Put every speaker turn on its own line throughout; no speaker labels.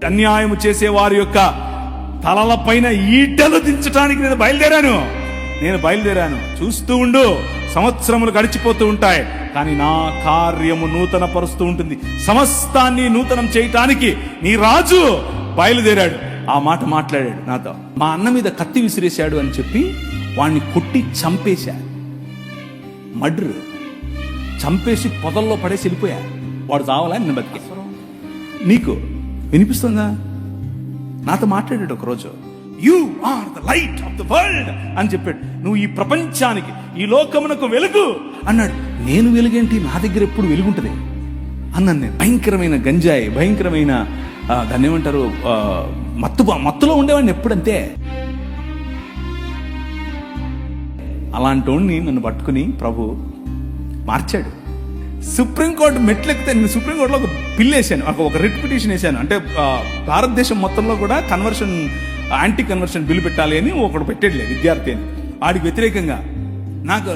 అన్యాయం చేసే వారి యొక్క తలల పైన ఈటలు దించడానికి నేను బయలుదేరాను. చూస్తూ ఉండు, సంవత్సరములు గడిచిపోతూ ఉంటాయి, కానీ నా కార్యము నూతన పరుస్తూ ఉంటుంది. సమస్తాన్ని నూతనం చేయటానికి నీ రాజు బయలుదేరాడు. ఆ మాట మాట్లాడాడు నాతో. మా అన్న మీద కత్తి విసిరేశాడు అని చెప్పి వాణ్ణి కొట్టి చంపేశాడు. మర్డర్ చంపేసి పొదల్లో పడేసి వెళ్ళిపోయా. వాడు చావాలా, నేను బతికే. నీకు వినిపిస్తుందా? నాతో మాట్లాడాడు ఒకరోజు. You are the light of the world అని చెప్పాడు. నువ్వు ఈ ప్రపంచానికి, ఈ లోకమునకు వెలుగు అన్నాడు. నేను వెలుగేంటి, నా దగ్గర ఎప్పుడు వెలుగుంటది అన్నాను నేను. భయంకరమైన గంజాయి, భయంకరమైన దాన్ని ఏమంటారు, మత్తులో ఉండేవాడిని ఎప్పుడంతే. అలాంటి వాడిని నన్ను పట్టుకుని ప్రభు మార్చాడు. సుప్రీంకోర్టు మెట్లెక్కితే నేను సుప్రీంకోర్టులో ఒక బిల్ వేసాను, ఒక రిట్ పిటిషన్ వేసాను. అంటే భారతదేశం మొత్తంలో కూడా యాంటీ కన్వర్షన్ బిల్ పెట్టాలి అని ఒకడు పెట్టాడులే, విద్యార్థి అని. వాడికి వ్యతిరేకంగా నాకు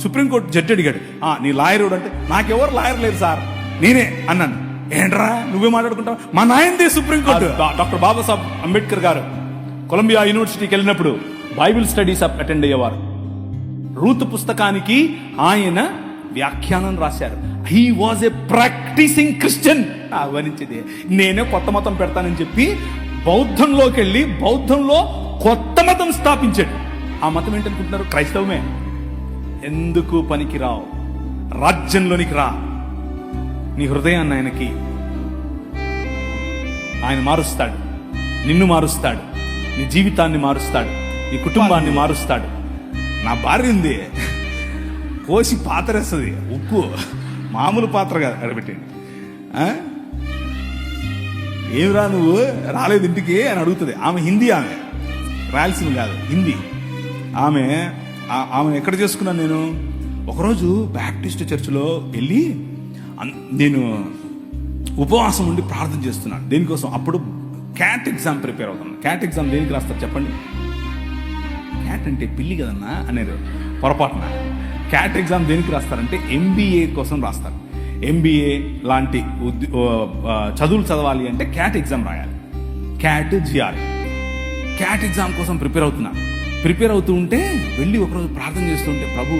సుప్రీంకోర్టు జడ్జి అడిగాడు, నీ లాయర్ అంటే నాకెవరు లాయర్ లేరు సార్, నేనే అన్నాను. ఏంట్రా నువ్వే మాట్లాడుకుంటావు? మా నాయనదే సుప్రీంకోర్టు. డాక్టర్ బాబాసాహెబ్ అంబేద్కర్ గారు కొలంబియా యూనివర్సిటీకి వెళ్ళినప్పుడు బైబిల్ స్టడీస్ అటెండ్ అయ్యేవారు. రూతు పుస్తకానికి ఆయన వ్యాఖ్యానం రాశారు. He was a practising Christian. అవరించేది నేనే కొత్త మతం పెడతానని చెప్పి బౌద్ధంలోకి వెళ్ళి బౌద్ధంలో కొత్త మతం స్థాపించాడు. ఆ మతం ఏంటనుకుంటున్నారు? క్రైస్తవమే. ఎందుకు పనికిరావు, రాజ్యంలోనికి రా. నీ హృదయాన్ని ఆయనకి, ఆయన మారుస్తాడు, నిన్ను మారుస్తాడు, నీ జీవితాన్ని మారుస్తాడు, నీ కుటుంబాన్ని మారుస్తాడు. నా భార్య ఉంది, కోసి పాత్రేస్తుంది, ఉప్పు మామూలు పాత్ర కాదు, అడబెట్టండి. ఏమిరా నువ్వు రాలేదు ఇంటికి అని అడుగుతుంది. ఆమె హిందీ, ఆమె రాయలసీమ కాదు, హిందీ. ఆమె ఎక్కడ చేసుకున్నాను నేను? ఒకరోజు బ్యాప్టిస్ట్ చర్చిలో వెళ్ళి నేను ఉపవాసం ఉండి ప్రార్థన చేస్తున్నాను. దేనికోసం? అప్పుడు క్యాట్ ఎగ్జామ్ ప్రిపేర్ అవుతున్నాను. క్యాట్ ఎగ్జామ్ దేనికి రాస్తారు చెప్పండి? క్యాట్ అంటే పిల్లి కదన్నా అనేది పొరపాటున. క్యాట్ ఎగ్జామ్ దేనికి రాస్తారంటే ఎంబీఏ కోసం రాస్తారు. ఎంబీఏ లాంటి చదువులు చదవాలి అంటే క్యాట్ ఎగ్జామ్ రాయాలి. CAT G R. క్యాట్ ఎగ్జామ్ కోసం ప్రిపేర్ అవుతూ ఉంటే వెళ్ళి ఒకరోజు ప్రార్థన చేస్తుంటే ప్రభు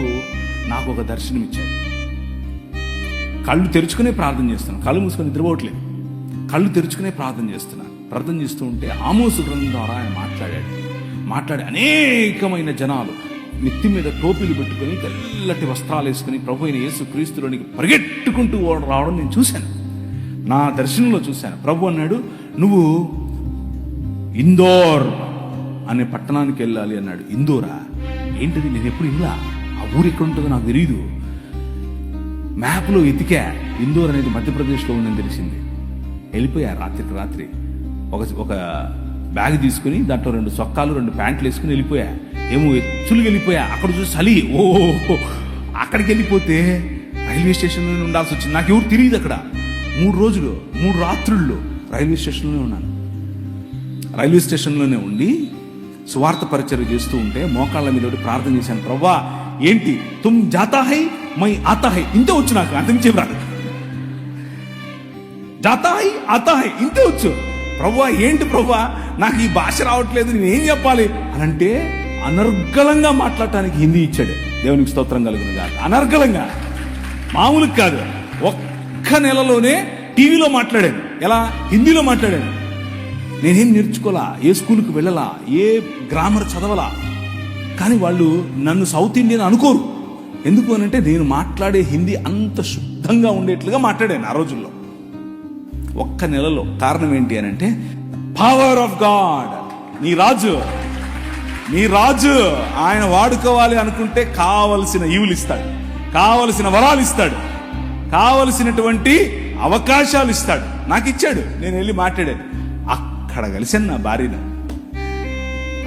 నాకు ఒక దర్శనం ఇచ్చాడు. కళ్ళు తెరుచుకునే ప్రార్థన చేస్తున్నాను, కళ్ళు మూసుకొని నిద్రపోవట్లేదు, కళ్ళు తెరుచుకునే ప్రార్థన చేస్తూ ఉంటే ఆమోసు గ్రంథం ద్వారా ఆయన మాట్లాడి అనేకమైన జనాలు నెత్తి మీద టోపీలు పెట్టుకుని తెల్లటి వస్త్రాలు వేసుకుని ప్రభు అయిన యేసు క్రీస్తులోనికి పరిగెట్టుకుంటూ రావడం నేను చూశాను. నా దర్శనంలో చూశాను. ప్రభు అన్నాడు, నువ్వు ఇందోర్ అనే పట్టణానికి వెళ్ళాలి అన్నాడు. ఇందోరా? ఏంటిది? నేను ఎప్పుడు ఇలా, ఆ ఊరు ఎక్కడ ఉంటుందో నాకు తెలియదు. మ్యాప్లో ఎతికా, ఇందోర్ అనేది మధ్యప్రదేశ్లో ఉందని తెలిసింది. వెళ్ళిపోయా రాత్రి ఒక బ్యాగ్ తీసుకుని దాంట్లో 2 చొక్కాలు 2 ప్యాంట్లు వేసుకుని వెళ్ళిపోయా. ఏమో ఎచ్చులుగా వెళ్ళిపోయా. అక్కడ చూసి చలి, అక్కడికి వెళ్ళిపోతే రైల్వే స్టేషన్లోనే ఉండాల్సి వచ్చింది. నాకు ఎవరు తెలియదు అక్కడ. 3 రోజులు 3 రాత్రుల్లో రైల్వే స్టేషన్లోనే ఉన్నాను. రైల్వే స్టేషన్లోనే ఉండి సువార్త పరిచర్య చేస్తూ ఉంటే మోకాళ్ళ మీద ప్రార్థన చేశాను. ప్రవ్వా ఏంటి, తుమ్ జాతా హై మై ఆతా హై, ఇంతే వచ్చు నాకు, అంతమించే రాదు. జాతా హై ఆతా హై ఇంతే వచ్చు. ప్రవ్వా ఏంటి ప్రవ్వా, నాకు ఈ భాష రావట్లేదు, నేనేం చెప్పాలి అని అంటే అనర్గళంగా మాట్లాడటానికి హిందీ ఇచ్చాడు. దేవునికి స్తోత్రం కలుగును గాక. అనర్గళంగా, మామూలు కాదు. ఒక్క నెలలోనే టీవీలో మాట్లాడాను. ఎలా? హిందీలో మాట్లాడాను. నేనేం నేర్చుకోలా, ఏ స్కూల్కి వెళ్ళలా, ఏ గ్రామర్ చదవలా. కానీ వాళ్ళు నన్ను సౌత్ ఇండియన్ అనుకోరు. ఎందుకు అనంటే నేను మాట్లాడే హిందీ అంత శుద్ధంగా ఉండేట్లుగా మాట్లాడాను ఆ రోజుల్లో. ఒక్క నెలలో. కారణం ఏంటి అని అంటే పవర్ ఆఫ్ గాడ్. నీ రాజు ఆయన వాడుకోవాలి అనుకుంటే కావలసిన ఈవులు ఇస్తాడు, కావలసిన వరాలు ఇస్తాడు, కావలసినటువంటి అవకాశాలు ఇస్తాడు. నాకు ఇచ్చాడు. నేను వెళ్ళి మాట్లాడాను. అక్కడ కలిసాను నా భార్యను.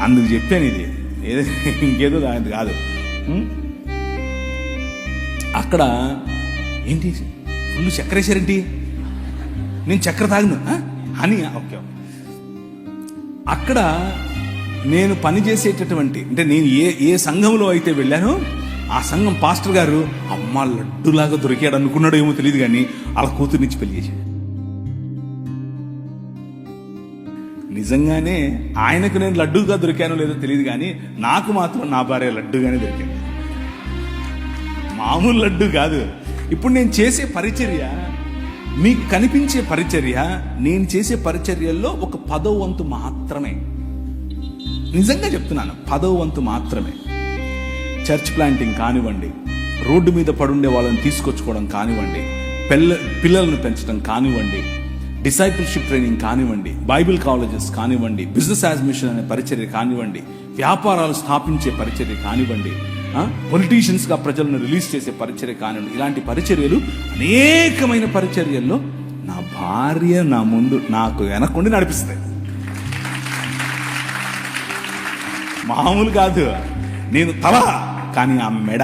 అందుకు చెప్పాను, ఇది ఇంకేదో దాని కాదు. అక్కడ ఏంటి, ఫుల్ చక్కెర వేసారేంటి? నేను చక్కెర తాగను అని. ఓకే. అక్కడ నేను పనిచేసేటటువంటి, అంటే నేను ఏ సంఘంలో అయితే వెళ్ళానో ఆ సంఘం పాస్టర్ గారు అమ్మ లడ్డులాగా దొరికాడు అనుకున్నాడో ఏమో తెలియదు, కానీ వాళ్ళ కూతురునిచ్చి పెళ్లి చేశాడు. నిజంగానే ఆయనకు నేను లడ్డూగా దొరికానో లేదో తెలియదు, కానీ నాకు మాత్రం నా భార్య లడ్డూగానే దొరికింది. మామూలు లడ్డు కాదు. ఇప్పుడు నేను చేసే పరిచర్య, మీకు కనిపించే పరిచర్య, నేను చేసే పరిచర్యల్లో ఒక 10వ వంతు మాత్రమే. నిజంగా చెప్తున్నాను, 10వ వంతు మాత్రమే. చర్చ్ ప్లాంటింగ్ కానివ్వండి, రోడ్డు మీద పడుండే వాళ్ళని తీసుకొచ్చుకోవడం కానివ్వండి, పిల్లలను పెంచడం కానివ్వండి, డిసైపుల్షిప్ ట్రైనింగ్ కానివ్వండి, బైబిల్ కాలేజెస్ కానివ్వండి, బిజినెస్ యాజ్ మిషన్ అనే పరిచర్య కానివ్వండి, వ్యాపారాలు స్థాపించే పరిచర్య కానివ్వండి, పొలిటీషియన్స్గా ప్రజలను రిలీజ్ చేసే పరిచర్య కానివ్వండి, ఇలాంటి పరిచర్యలు, అనేకమైన పరిచర్యల్లో నా భార్య నా ముందు నాకు వెనక్కుండి నడిపిస్తాయి. మామూలు కాదు. నేను తల, కానీ ఆమె మెడ.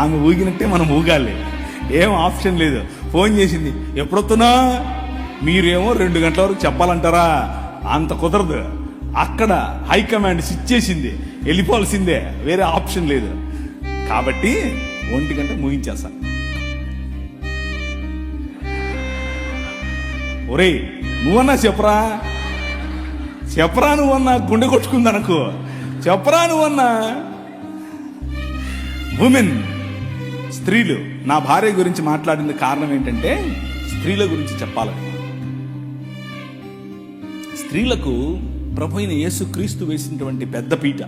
ఆమె ఊగినట్టే మనం ఊగాలి, ఏం ఆప్షన్ లేదు. ఫోన్ చేసింది, ఎప్పుడొస్తున్నా? మీరేమో 2 గంటల వరకు చెప్పాలంటారా? అంత కుదరదు. అక్కడ హైకమాండ్ స్విచ్ చేసింది, వెళ్ళిపోవాల్సిందే, వేరే ఆప్షన్ లేదు. కాబట్టి 1 గంట ముగించేస్తా. ఒరేయ్ నువ్వన్నా చెప్పరా, నువ్వన్నా, గుండె కొట్టుకుందనకు చెప్పరా నువ్వన్నా. ఉమెన్, స్త్రీలు. నా భార్య గురించి మాట్లాడిన కారణం ఏంటంటే స్త్రీల గురించి చెప్పాలని. స్త్రీలకు ప్రభు అయిన యేసుక్రీస్తు వేసినటువంటి పెద్ద పీట,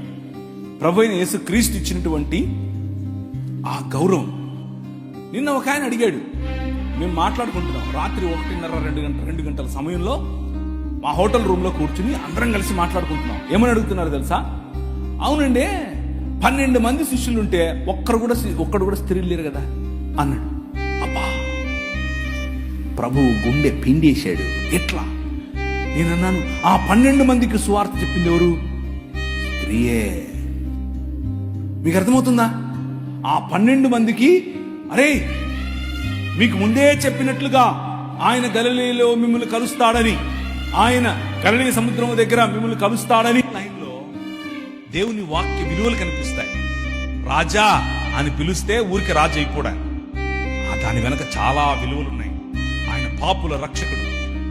ప్రభు అయిన యేసుక్రీస్తు ఇచ్చినటువంటి ఆ గౌరవం. నిన్న ఒక ఆయన అడిగాడు, మేము మాట్లాడుకుంటున్నాం రాత్రి 1:30 2 గంటల సమయంలో మా హోటల్ రూమ్ లో కూర్చుని అందరం కలిసి మాట్లాడుకుంటున్నాం. ఏమని అడుగుతున్నారు తెలుసా? అవునండి, 12 మంది శిష్యులుంటే ఒక్కడు కూడా స్త్రీలు లేరు కదా అన్నాడు. అబ్బా, ప్రభువు గుండె పిండేశాడు. ఎట్లా? నేనన్నాను, ఆ 12 మందికి సువార్త చెప్పింది ఎవరు? స్త్రీయే. మీకు అర్థమవుతుందా? ఆ 12 మందికి, అరే మీకు ముందే చెప్పినట్లుగా ఆయన గలిలయలో మిమ్మల్ని కలుస్తాడని, ఆయన గలిలయ సముద్రం దగ్గర మిమ్మల్ని కలుస్తాడని లైన్లో దేవుని వాక్య విలువలు కనిపిస్తాయి. రాజా అని పిలిస్తే ఊరికి రాజు అయిపోవడానికి దాని వెనక చాలా విలువలు ఉన్నాయి. ఆయన పాపుల రక్షకుడు,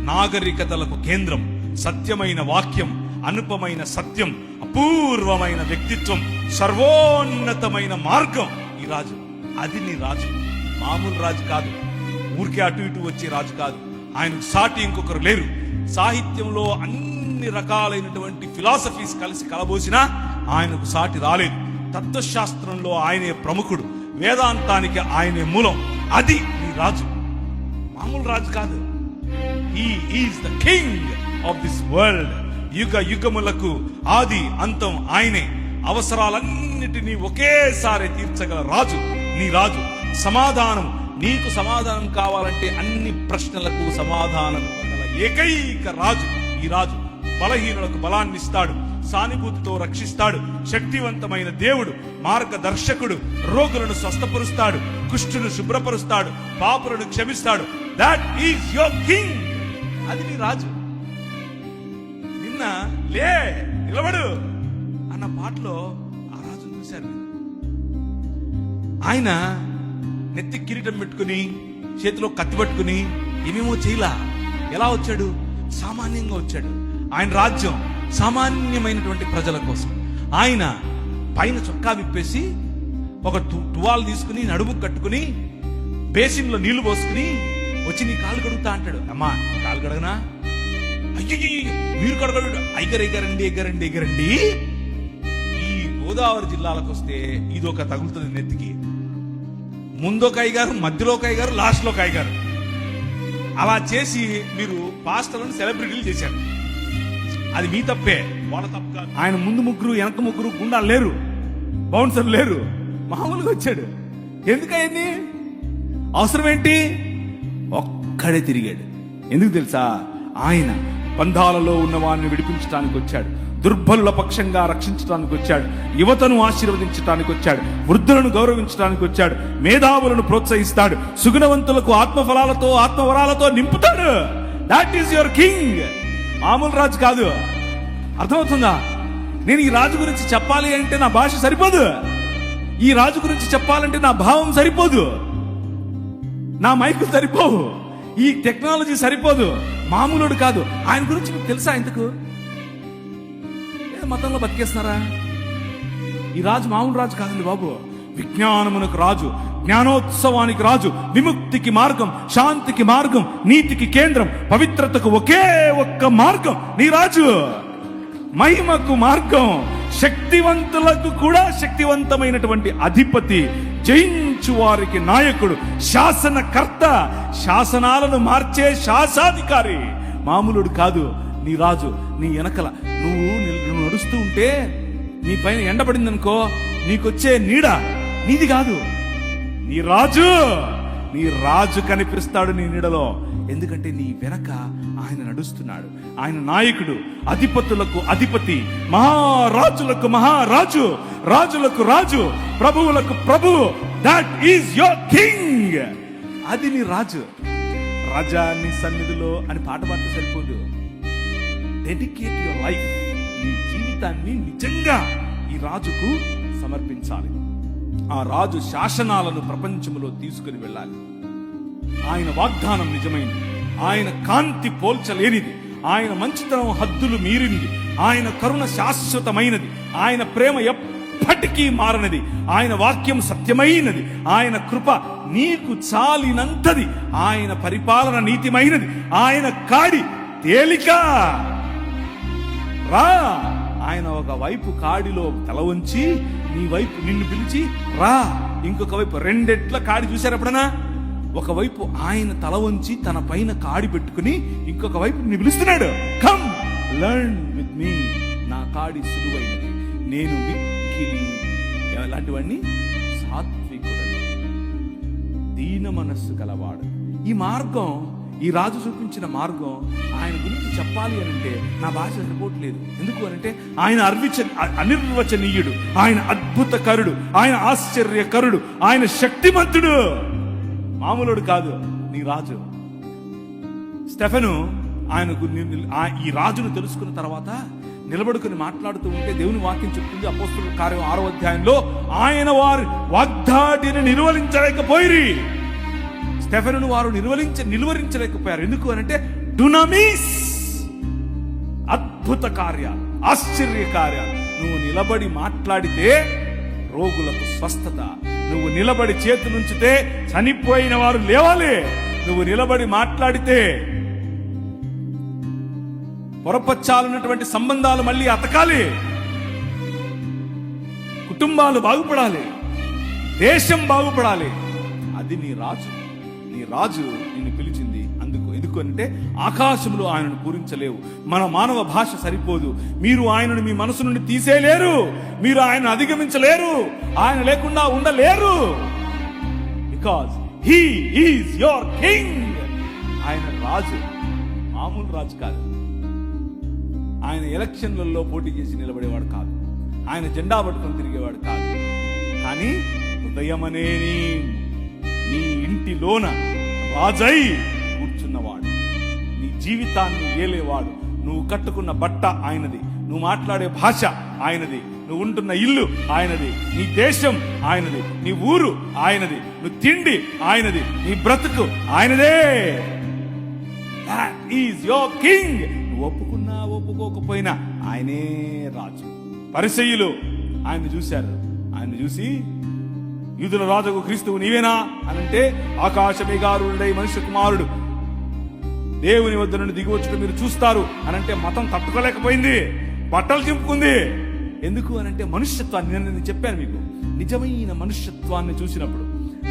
నాగరికతలకు కేంద్రం, సత్యమైన వాక్యం, అనుపమైన సత్యం, అపూర్వమైన వ్యక్తిత్వం, సర్వోన్నతమైన మార్గం ఈ రాజు. అది నీ రాజు. మామూలు రాజు కాదు, ఊరికే అటు ఇటు వచ్చే రాజు కాదు. ఆయనకు సాటి ఇంకొకరు లేరు. సాహిత్యంలో అన్ని రకాలైనటువంటి ఫిలాసఫీస్ కలిసి కలబోసినా ఆయనకు సాటి రాలేదు. తత్వశాస్త్రంలో ఆయనే ప్రముఖుడు, వేదాంతానికి ఆయనే మూలం. అది నీ రాజు. మామూలు రాజు కాదు. He is the king of this world. యుగ యుగములకు ఆది అంతం ఆయనే. అవసరాలన్నిటినీ ఒకేసారి తీర్చగల రాజు నీ రాజు. సమాధానం, నీకు సమాధానం కావాలంటే అన్ని ప్రశ్నలకు సమాధానం ఇవ్వగల ఏకైక రాజు ఈ రాజు. బలహీనులకు బలాన్ని ఇస్తాడు, సానుభూతితో రక్షిస్తాడు, శక్తివంతమైన దేవుడు, మార్గదర్శకుడు, రోగులను స్వస్థపరుస్తాడు, కుష్ఠును శుభ్రపరుస్తాడు, పాపులను క్షమిస్తాడు. That is your king. అది నీ రాజు. నిన్న లే నిలబడు అన్న పాటలో ఆ రాజు చూశారు. ఆయన నెత్తి కిరీటం పెట్టుకుని, చేతిలో కత్తి పట్టుకుని ఏమేమో చేయలా. ఎలా వచ్చాడు? సామాన్యంగా వచ్చాడు. ఆయన రాజ్యం సామాన్యమైనటువంటి ప్రజల కోసం. ఆయన పైన చొక్కా విప్పేసి ఒక టువాల్ తీసుకుని నడుము కట్టుకుని బేసిన్లో నీళ్లు పోసుకుని వచ్చి నీ కాళ్ళు కడుగుతా అంటాడు. అమ్మా కాళ్ళు కడగనా? అయ్యో మీరు కడగడు. ఎగరండి. ఈ గోదావరి జిల్లాలకు వస్తే ఇది ఒక తగులుతుంది నెత్తికి. ముందొక అయ్యగారు, మధ్యలో ఒక అయ్యగారు, లాస్ట్ లో ఒక అయ్యగారు. అలా చేసి మీరు పాస్టర్లను సెలబ్రిటీలు చేశారు. అది మీ తప్పే, వాళ్ళ తప్పు కాదు. ఆయన ముందు ముగ్గురు, వెనక ముగ్గురు, గుండాలు లేరు, బౌన్సర్ లేరు, మామూలుగా వచ్చాడు. ఎందుకయ్యింది? అవసరం ఏంటి? ఒక్కడే తిరిగాడు. ఎందుకు తెలుసా? ఆయన బంధాలలో ఉన్న వారిని విడిపించడానికి వచ్చాడు, దుర్బలుల పక్షంగా రక్షించడానికి వచ్చాడు, యువతను ఆశీర్వదించడానికి వచ్చాడు, వృద్ధులను గౌరవించడానికి వచ్చాడు, మేధావులను ప్రోత్సహిస్తాడు, సుగుణవంతులకు ఆత్మఫలాలతో ఆత్మవరాలతో నింపుతాడు. That is your king. మామూలు రాజు కాదు. అర్థమవుతుందా? నేను ఈ రాజు గురించి చెప్పాలి అంటే నా భాష సరిపోదు. ఈ రాజు గురించి చెప్పాలంటే నా భావం సరిపోదు, నా మైకులు సరిపోవు. ఈ టెక్నాలజీ సరిపోదు, మామూలుడు కాదు. ఆయన గురించి మీకు తెలుసా? ఇంతకు మతంలో బతికేస్తున్నారా? ఈ రాజు మామూలు రాజు కాదండి బాబు. విజ్ఞానమునకు రాజు, జ్ఞానోత్సవానికి రాజు, విముక్తికి మార్గం, శాంతికి మార్గం, నీతికి కేంద్రం, పవిత్రతకు ఒకే ఒక్క మార్గం నీ రాజు. మహిమకు మార్గం, శక్తివంతులకు కూడా శక్తివంతమైనటువంటి అధిపతి, జయించు వారికి నాయకుడు, శాసనకర్త, శాసనాలను మార్చే శాసాధికారి. మామూలుడు కాదు నీ రాజు. నీ వెనకల నువ్వు నడుస్తూ ఉంటే నీ పైన ఎండబడింది అనుకో, నీకొచ్చే నీడ నీది కాదు, నీ రాజు. నీ రాజు కనిపిస్తాడు నీ నీడలో. ఎందుకంటే నీ వెనక ఆయన నడుస్తున్నాడు. ఆయన నాయకుడు, అధిపతులకు అధిపతి, మహారాజులకు మహారాజు, రాజులకు రాజు, ప్రభువులకు ప్రభువు. That is your king. అది నీ రాజు. రాజా నీ సన్నిధిలో అని పాట పాడితే సరిపోదు. Dedicate your life. నీ జీవితాన్ని నిజంగా ఈ రాజుకు సమర్పించాలి. ఆ రాజు శాసనాలను ప్రపంచంలో తీసుకుని వెళ్ళాలి. ఆయన వాగ్దానం నిజమైనది, ఆయన కాంతి పోల్చలేనిది, ఆయన మంచితనం హద్దులు మీరింది, ఆయన కరుణ శాశ్వతమైనది, ఆయన ప్రేమ ఎప్పటికీ మారనిది, ఆయన వాక్యం సత్యమైనది, ఆయన కృప నీకు చాలినంతది, ఆయన పరిపాలన నీతిమైనది, ఆయన కాడి తేలిక. రా. ఆయన ఒక వైపు కాడిలో తల వంచి నీ వైపు నిన్ను పిలిచి రా. ఇంకొక వైపు రెండెట్ల కాడి చూశారు ఎప్పుడన్నా? ఒకవైపు ఆయన తల వంచి తన పైన కాడి పెట్టుకుని ఇంకొక వైపు నిన్ను పిలుస్తున్నాడు. కమ్ లర్న్ విత్ మీ, నా కాడి సులువైనది, నేను మిక్కిలి ఎలాంటివన్నీ సాత్వికుడను, దీన మనస్సు గలవాడు. ఈ మార్గం, ఈ రాజు చూపించిన మార్గం, ఆయన గురించి చెప్పాలి అనంటే నా భాష సరిపోవట్లేదు. ఎందుకు అనంటే ఆయన అనిర్వచనీయుడు, ఆయన అద్భుతకరుడు, ఆయన ఆశ్చర్యకరుడు, ఆయన శక్తిమంతుడు, మామూలుడు కాదు నీ రాజు. స్టెఫెను ఆయనకు ఈ రాజును తెలుసుకున్న తర్వాత నిలబడుకుని మాట్లాడుతూ ఉంటే దేవుని వాక్యం చెప్తుంది, అపోస్తలుల కార్యం 6వ అధ్యాయంలో, ఆయన వారి వాగ్దాటిని నిర్వహించలేకపోయిరి. స్టెఫెనును వారు నిలువరించలేకపోయారు. ఎందుకు అనంటే డునామిస్, అద్భుత కార్యాలు, ఆశ్చర్య కార్యాలు. నువ్వు నిలబడి మాట్లాడితే రోగులకు స్వస్థత, నువ్వు నిలబడి చేతులుంచితే చనిపోయిన వారు లేవాలి, నువ్వు నిలబడి మాట్లాడితే పొరపచ్చాలన్నటువంటి సంబంధాలు మళ్ళీ అతకాలి, కుటుంబాలు బాగుపడాలి, దేశం బాగుపడాలి. అది నీ రాజు. నీ రాజు నిన్ను పిలిచింది అందుకు. ఎందుకు అంటే ఆకాశంలో ఆయనను పూరించలేవు, మన మానవ భాష సరిపోదు. మీరు ఆయనను మీ మనసు నుండి తీసేయలేరు, మీరు ఆయన అధిగమించలేరు, ఆయన లేకుండా ఉండలేరు. Because he is your king. ఆయన రాజు, మామూలు రాజు కాదు. ఆయన ఎలక్షన్లలో పోటీ చేసి నిలబడేవాడు కాదు, ఆయన జెండా పట్టుకొని తిరిగేవాడు కాదు. కానీ హృదయమనే నీ ఇంటిలోన రాజై కూర్చున్నవాడు, నీ జీవితాన్ని ఏలేవాడు. నువ్వు కట్టుకున్న బట్ట ఆయనది, నువ్వు మాట్లాడే భాష ఆయనది, నువ్వు ఉంటున్న ఇల్లు ఆయనది, నీ దేశం ఆయనది, నీ ఊరు ఆయనది, నువ్వు తిండి ఆయనది, నీ బ్రతుకు ఆయనదే. That is your king. నువ్వు ఒప్పుకున్నా ఒప్పుకోకపోయినా ఆయనే రాజు. పరిసయ్యులు ఆయన చూశారు. ఆయన చూసి, యూదుల రాజుకు క్రీస్తువు నీవేనా అనంటే, ఆకాశమేఘారుడై మనుష్య కుమారుడు దేవుని వద్ద నుండి దిగి వచ్చుట మీరు చూస్తారు అనంటే మతం తట్టుకోలేకపోయింది, బట్టలు చింపుకుంది. ఎందుకు అనంటే మనుష్యత్వాన్ని, నేను చెప్పాను మీకు, నిజమైన మనుష్యత్వాన్ని చూసినప్పుడు,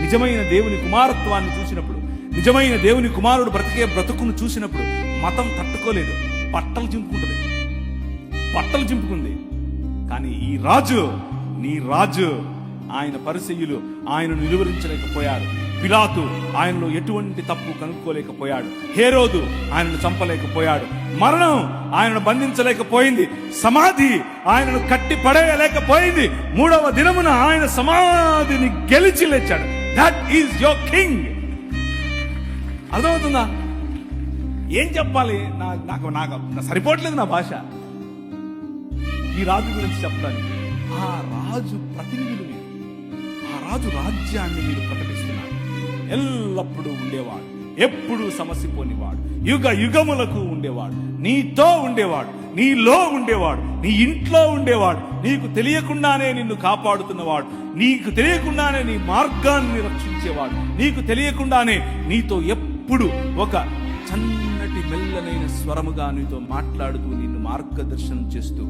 నిజమైన దేవుని కుమారత్వాన్ని చూసినప్పుడు, నిజమైన దేవుని కుమారుడు బ్రతికే బ్రతుకును చూసినప్పుడు మతం తట్టుకోలేదు, బట్టలు చింపుకుంది. కానీ ఈ రాజు, నీ రాజు, ఆయన పరిసయ్యులు ఆయనను నిలువరించలేకపోయారు. పిలాతు ఆయనలో ఎటువంటి తప్పు కనుక్కోలేకపోయాడు. హేరోదు ఆయనను చంపలేకపోయాడు. మరణం ఆయనను బంధించలేకపోయింది. సమాధి ఆయనను కట్టి పడేయలేకపోయింది. 3వ దినమున ఆయన సమాధిని గెలిచి లేచాడు. That is your king. అర్థమవుతుందా? ఏం చెప్పాలి? నాకు సరిపోవట్లేదు నా భాష. ఈ రాజు గురించి చెప్తాను. ఆ రాజు ప్రతినిధులు మీరు, ఆ రాజు రాజ్యాన్ని మీరు ప్రకటిస్తున్నారు. ఎల్లప్పుడూ ఉండేవాడు, ఎప్పుడు సమసిపోనివాడు, యుగ యుగములకు ఉండేవాడు, నీతో ఉండేవాడు, నీలో ఉండేవాడు, నీ ఇంట్లో ఉండేవాడు, నీకు తెలియకుండానే నిన్ను కాపాడుతున్నవాడు, నీకు తెలియకుండానే నీ మార్గాన్ని రక్షించేవాడు, నీకు తెలియకుండానే నీతో ఎప్పుడు ఒక చన్నటి మెల్లనైన స్వరముగా నీతో మాట్లాడుతూ నిన్ను మార్గదర్శనం చేస్తూ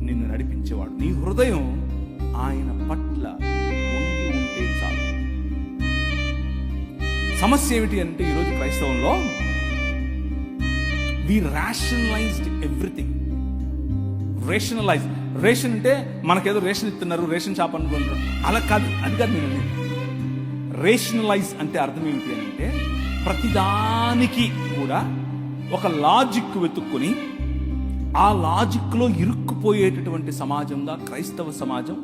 నిన్ను నడిపించేవాడు. నీ హృదయం ఆయన పట్ల వంగి ఉంటే చాలు. సమస్య ఏమిటి అంటే ఈరోజు క్రైస్తవంలో వి రేషనలైజ్డ్ ఎవ్రీథింగ్. రేషన్ అంటే మనకేదో రేషన్ ఇస్తున్నారు, రేషన్ షాప్ అనుకుంటారు, అలా కాదు. అది కాదు నేను అనేది. రేషనలైజ్ అంటే అర్థం ఏమిటి అంటే ప్రతిదానికి కూడా ఒక లాజిక్ వెతుక్కుని ఆ లాజిక్ లో ఇరుక్కుపోయేటటువంటి సమాజంగా క్రైస్తవ సమాజం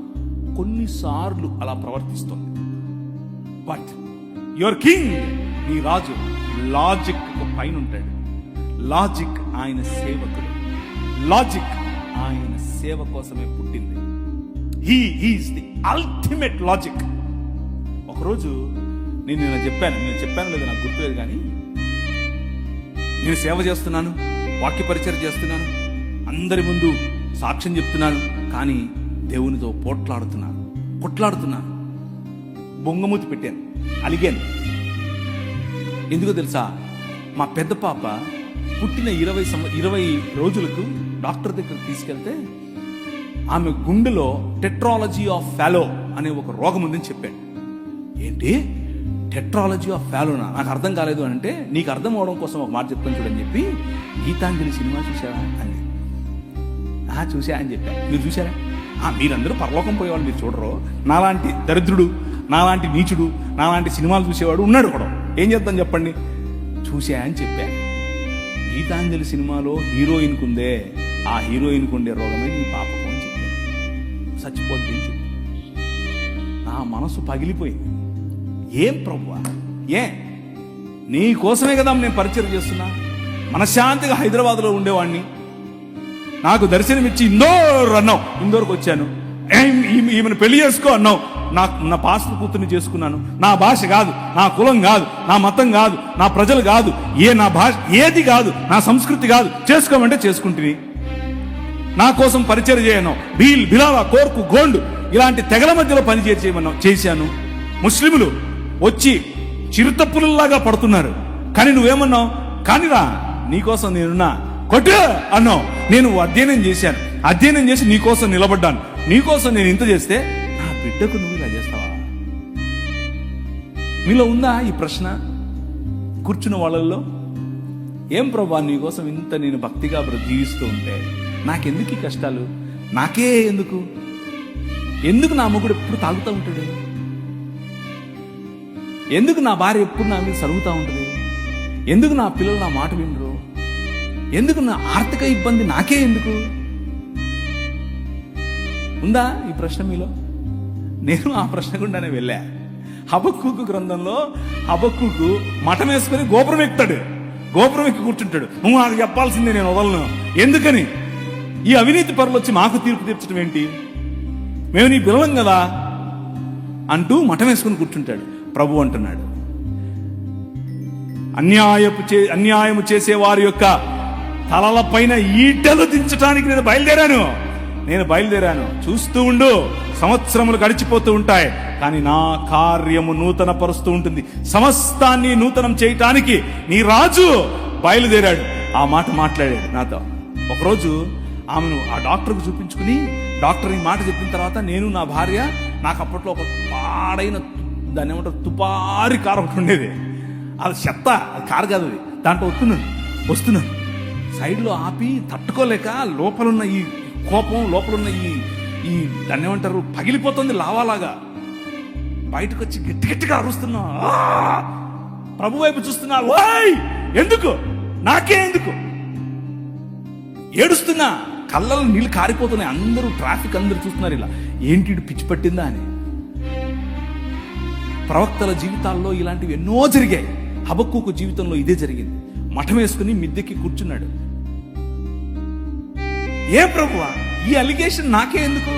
కొన్నిసార్లు అలా ప్రవర్తిస్తుంది. బట్ యువర్ కింగ్, నీ రాజు లాజిక్ పైన ఉంటాడు. లాజిక్ ఆయన సేవకుడు, లాజిక్ ఆయన సేవ కోసమే పుట్టింది. He is the ultimate logic. ఒకరోజు నేను చెప్పాను లేదు నాకు గుర్తులేదు, కానీ నేను సేవ చేస్తున్నాను, వాక్య పరిచయం చేస్తున్నాను, అందరి ముందు సాక్ష్యం చెప్తున్నాను, కానీ దేవునితో కొట్లాడుతున్నాను, బొంగమూతి పెట్టాను, అలిగాను. ఎందుకో తెలుసా? మా పెద్ద పాప పుట్టిన 20 రోజులకు డాక్టర్ దగ్గర తీసుకెళ్తే ఆమె గుండెలో టెట్రాలజీ ఆఫ్ ఫాలో అనే ఒక రోగం ఉందని చెప్పాడు. ఏంటి టెట్రాలజీ ఆఫ్ ఫాలోనా? నాకు అర్థం కాలేదు అని అంటే, నీకు అర్థం అవడం కోసం ఒక మాట చెప్తాను చూడని చెప్పి, గీతాంజలి సినిమా చూసావా అంది. చూసా అని చెప్పాను. మీరు చూసారా? మీరందరూ పరలోకం పోయేవాళ్ళు, మీరు చూడరు. నాలాంటి దరిద్రుడు, నాలాంటి నీచుడు, నాలాంటి సినిమాలు చూసేవాడు ఉన్నాడు కూడా. ఏం చేద్దాం చెప్పండి? చూసా అని చెప్పా. గీతాంజలి సినిమాలో హీరోయిన్కు ఉందే, ఆ హీరోయిన్కు ఉండే రోగమే నీ పాపకు అని చెప్పాను. చచ్చిపోద్ది అని చెప్పి నా మనసు పగిలిపోయింది. ఏం ప్రభువా, నీ కోసమే కదా నేను పరిచయం చేస్తున్నా. మనశ్శాంతిగా హైదరాబాద్లో ఉండేవాడిని, నాకు దర్శనమిచ్చి ఇందోర్కి వచ్చాను, ఈమెను పెళ్లి చేసుకో అన్నావు, నా పాస్టర్ కూతుర్ని చేసుకున్నాను. నా భాష కాదు, నా కులం కాదు, నా మతం కాదు, నా ప్రజలు కాదు, నా భాష ఏది కాదు, నా సంస్కృతి కాదు, చేసుకోమంటే చేసుకుంటుంది. నా కోసం పరిచయం చేయను. బిలావా, కోర్కు, గోండు ఇలాంటి తెగల మధ్యలో చేశాను. ముస్లింలు వచ్చి చిరుతప్పులలాగా పడుతున్నారు, కానీ నువ్వేమన్నావు? కానిరా, నీకోసం నేనున్నా, కొట్టు అన్నావు. నేను అధ్యయనం చేసి నీకోసం నిలబడ్డాను. నీకోసం నేను ఇంత చేస్తే నా బిడ్డకు నువ్వు ఇలా చేస్తావా? మీలో ఉందా ఈ ప్రశ్న? కూర్చున్న వాళ్ళల్లో, ఏం ప్రభా నీకోసం ఇంత నేను భక్తిగా జీవిస్తూ ఉంటే నాకెందుకు ఈ కష్టాలు? నాకే ఎందుకు నా మొగుడు ఎప్పుడు తాగుతూ ఉంటాడు? ఎందుకు నా భార్య ఎప్పుడు నా మీద సరుగుతూ ఉంటుంది? ఎందుకు నా పిల్లలు నా మాట వినరు? ఎందుకు నా ఆర్థిక ఇబ్బంది నాకే ఎందుకు? ఉందా ఈ ప్రశ్న మీలో? నేను ఆ ప్రశ్న గుండానే వెళ్ళా. హబక్కూకు గ్రంథంలో హబక్కూకు మఠం వేసుకుని గోపురం ఎక్కి కూర్చుంటాడు. నువ్వు నాకు చెప్పాల్సిందే, నేను వదలను. ఎందుకని? ఈ అవినీతి పరులు వచ్చి మాకు తీర్పు తీర్చడం ఏంటి? మేము నీ పిల్లలం కదా అంటూ మఠం వేసుకుని కూర్చుంటాడు. ప్రభు అంటున్నాడు, అన్యాయము చేసే వారి యొక్క తలల పైన ఈటలు దించడానికి నేను బయలుదేరాను. చూస్తూ ఉండు, సంవత్సరములు గడిచిపోతూ ఉంటాయి, కానీ నా కార్యము నూతన పరుస్తూ ఉంటుంది. సమస్తాన్ని నూతనం చేయటానికి నీ రాజు బయలుదేరాడు. ఆ మాట మాట్లాడాడు నాతో. ఒకరోజు ఆమెను ఆ డాక్టర్కు చూపించుకుని, డాక్టర్ ఈ మాట చెప్పిన తర్వాత నేను నా భార్య, నాకు అప్పట్లో ఒక పాడైన దాన్ని ఏమంటారు తుపారి కారు ఒకటి ఉండేది. అది చెత్త, అది కారు కాదు, అది. దాంట్లో వస్తున్నాను సైడ్లో ఆపి తట్టుకోలేక లోపలున్న ఈ కోపం, లోపలున్న ఈ దాన్ని ఏమంటారు పగిలిపోతుంది లావాలాగా. బయటకు వచ్చి గట్టిగా అరుస్తున్నా, ప్రభు వైపు చూస్తున్నా. ఎందుకు? నాకే ఎందుకు? ఏడుస్తున్నా, కళ్ళలో నీళ్ళు కారిపోతున్నాయి. అందరూ ట్రాఫిక్ అందరూ చూస్తున్నారు, ఇలా ఏంటి పిచ్చి పట్టిందా అని. ప్రవక్తల జీవితాల్లో ఇలాంటివి ఎన్నో జరిగాయి. హబక్కూకు జీవితంలో ఇదే జరిగింది. మఠం వేసుకుని మిద్దెకి కూర్చున్నాడు. ఏ ప్రభువా, ఈ అలిగేషన్ నాకే ఎందుకు?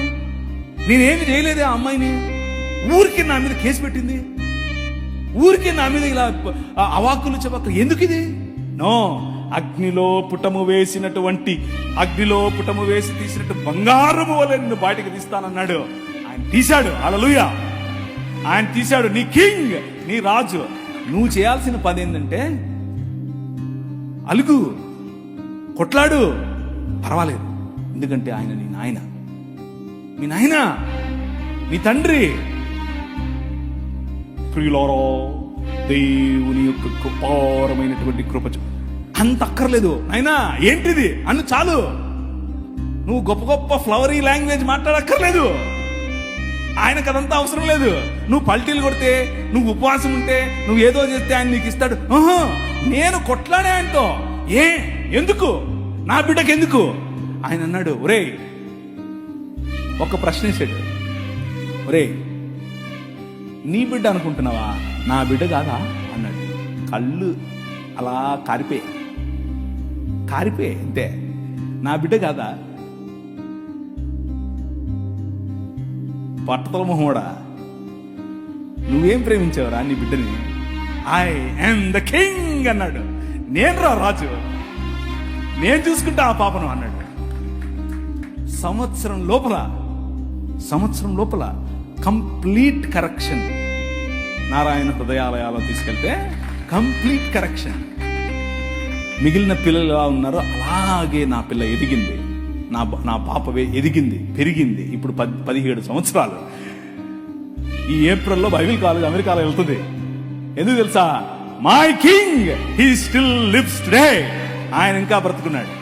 నేనేమి చేయలేదే ఆ అమ్మాయిని, ఊరికి నా మీద కేసు పెట్టింది. ఊరికే నా మీద ఇలా అవాకులు చవాకులు ఎందుకు ఇది? నో, అగ్నిలో పుటము వేసి తీసినట్టు బంగారము వలె నిన్ను బయటకు తీస్తానన్నాడు. ఆయన తీశాడు. హల్లెలూయా, ఆయన తీశాడు. నీ కింగ్, నీ రాజు. నువ్వు చేయాల్సిన పని ఏంటంటే అలుగు, కొట్లాడు, పర్వాలేదు. ఎందుకంటే ఆయన నీ నాయన, మీ నాయన, నీ తండ్రి. ప్రియులారా, దేవుని యొక్క కృపారమైనటువంటి కృప అంత అక్కర్లేదు. నాయనా ఏంటిది అన్ను చాలు. నువ్వు గొప్ప గొప్ప ఫ్లవరీ లాంగ్వేజ్ మాట్లాడక్కర్లేదు. ఆయనకు అదంతా అవసరం లేదు. నువ్వు పల్టీలు కొడితే, నువ్వు ఉపవాసం ఉంటే, నువ్వు ఏదో చేస్తే ఆయన నీకు ఇస్తాడు. నేను కొట్లాడే ఆయనతో. ఎందుకు? నా బిడ్డకి ఎందుకు? ఆయన అన్నాడు, ఒరే, ఒక ప్రశ్న వేసాడు. ఒరే, నీ బిడ్డ అనుకుంటున్నావా? నా బిడ్డ కాదా అన్నాడు. కళ్ళు అలా కారిపోయి అంతే. నా బిడ్డ కాదా? పట్టతల మొహోడా, నువ్వేం ప్రేమించావురా నీ బిడ్డని? ఐ యామ్ ద కింగ్ అన్నాడు. నేను రాజు, నేను చూసుకుంటా ఆ పాపను అన్నాడు. సంవత్సరం లోపల కంప్లీట్ కరెక్షన్. నారాయణ హృదయాలయాలో తీసుకెళ్తే కంప్లీట్ కరెక్షన్. మిగిలిన పిల్లలు ఎలా ఉన్నారో అలాగే నా పిల్ల ఎదిగింది, నా పాప ఎదిగింది, పెరిగింది. ఇప్పుడు 17 సంవత్సరాలు. ఈ ఏప్రిల్లో బైబిల్ కాలేజ్ అమెరికాలో వెళ్తుంది. ఎందుకు తెలుసా? My king he still lives today. ఆయన ఇంకా బ్రతుకున్నాడు.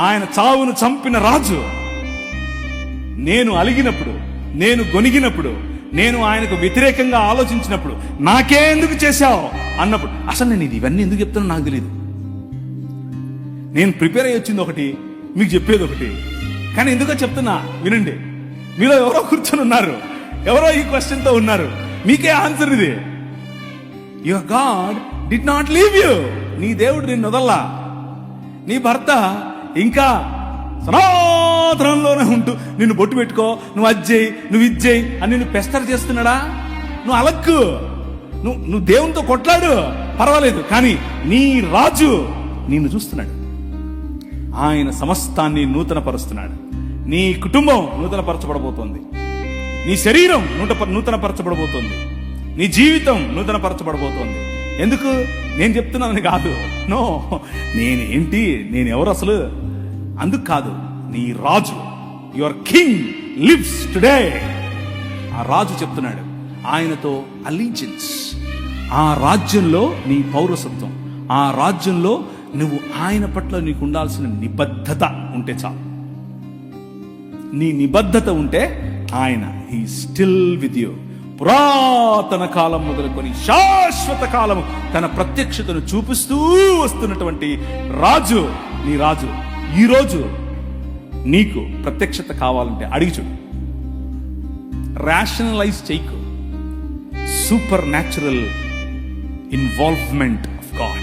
ఆయన చావును చంపిన రాజు. నేను అలిగినప్పుడు, నేను గొనిగినప్పుడు, నేను ఆయనకు వ్యతిరేకంగా ఆలోచించినప్పుడు, నాకే ఎందుకు చేశావు అన్నప్పుడు, అసలు నేను ఇవన్నీ ఎందుకు చెప్తానో నాకు తెలియదు. నేను ప్రిపేర్ అయ్యి వచ్చింది ఒకటి, మీకు చెప్పేది ఒకటి. కానీ ఎందుకో చెప్తున్నా వినండి. మీలో ఎవరో కూర్చొని ఉన్నారు, ఎవరో ఈ క్వశ్చన్తో ఉన్నారు. మీకే ఆన్సర్ ఇది. Your God did not leave you. నీ దేవుడు నిన్ను వదల్లా. నీ భర్త ఇంకా సనాతనంలోనే ఉంటూ నిన్ను బొట్టు పెట్టుకో, నువ్వు అజ్జేయి, నువ్వు ఇజ్జేయి అని నిన్ను పెస్టర్ చేస్తున్నాడా? నువ్వు అలక్కు, నువ్వు దేవునితో కొట్లాడు, పర్వాలేదు. కానీ నీ రాజు నిన్ను చూస్తున్నాడు. ఆయన సమస్తాన్ని నూతనపరుస్తున్నాడు. నీ కుటుంబం నూతనపరచబడబోతోంది. నీ శరీరం నూతనపరచబడబోతోంది. నీ జీవితం నూతనపరచబడబోతోంది. ఎందుకు? నేను చెప్తున్నానని కాదు. నో, నేనేంటి, నేనెవరు అసలు అందుకు కాదు. నీ రాజు, యువర్ కింగ్ లివ్స్ టుడే. ఆ రాజు చెప్తున్నాడు. ఆయనతో అలీజియన్స్, ఆ రాజ్యంలో నీ పౌరసత్వం, ఆ రాజ్యంలో నువ్వు ఆయన పట్ల నీకు ఉండాల్సిన నిబద్ధత ఉంటే చాలు. నీ నిబద్ధత ఉంటే ఆయన హీ స్టిల్ విత్ యూ. పురాతన కాలం మొదలుకొని శాశ్వత కాలము తన ప్రత్యక్షతను చూపిస్తూ వస్తున్నటువంటి రాజు, నీ రాజు. ఈరోజు నీకు ప్రత్యక్షత కావాలంటే అడిగి చూడు. రేషనలైజ్ చేయకు. Supernatural involvement of God.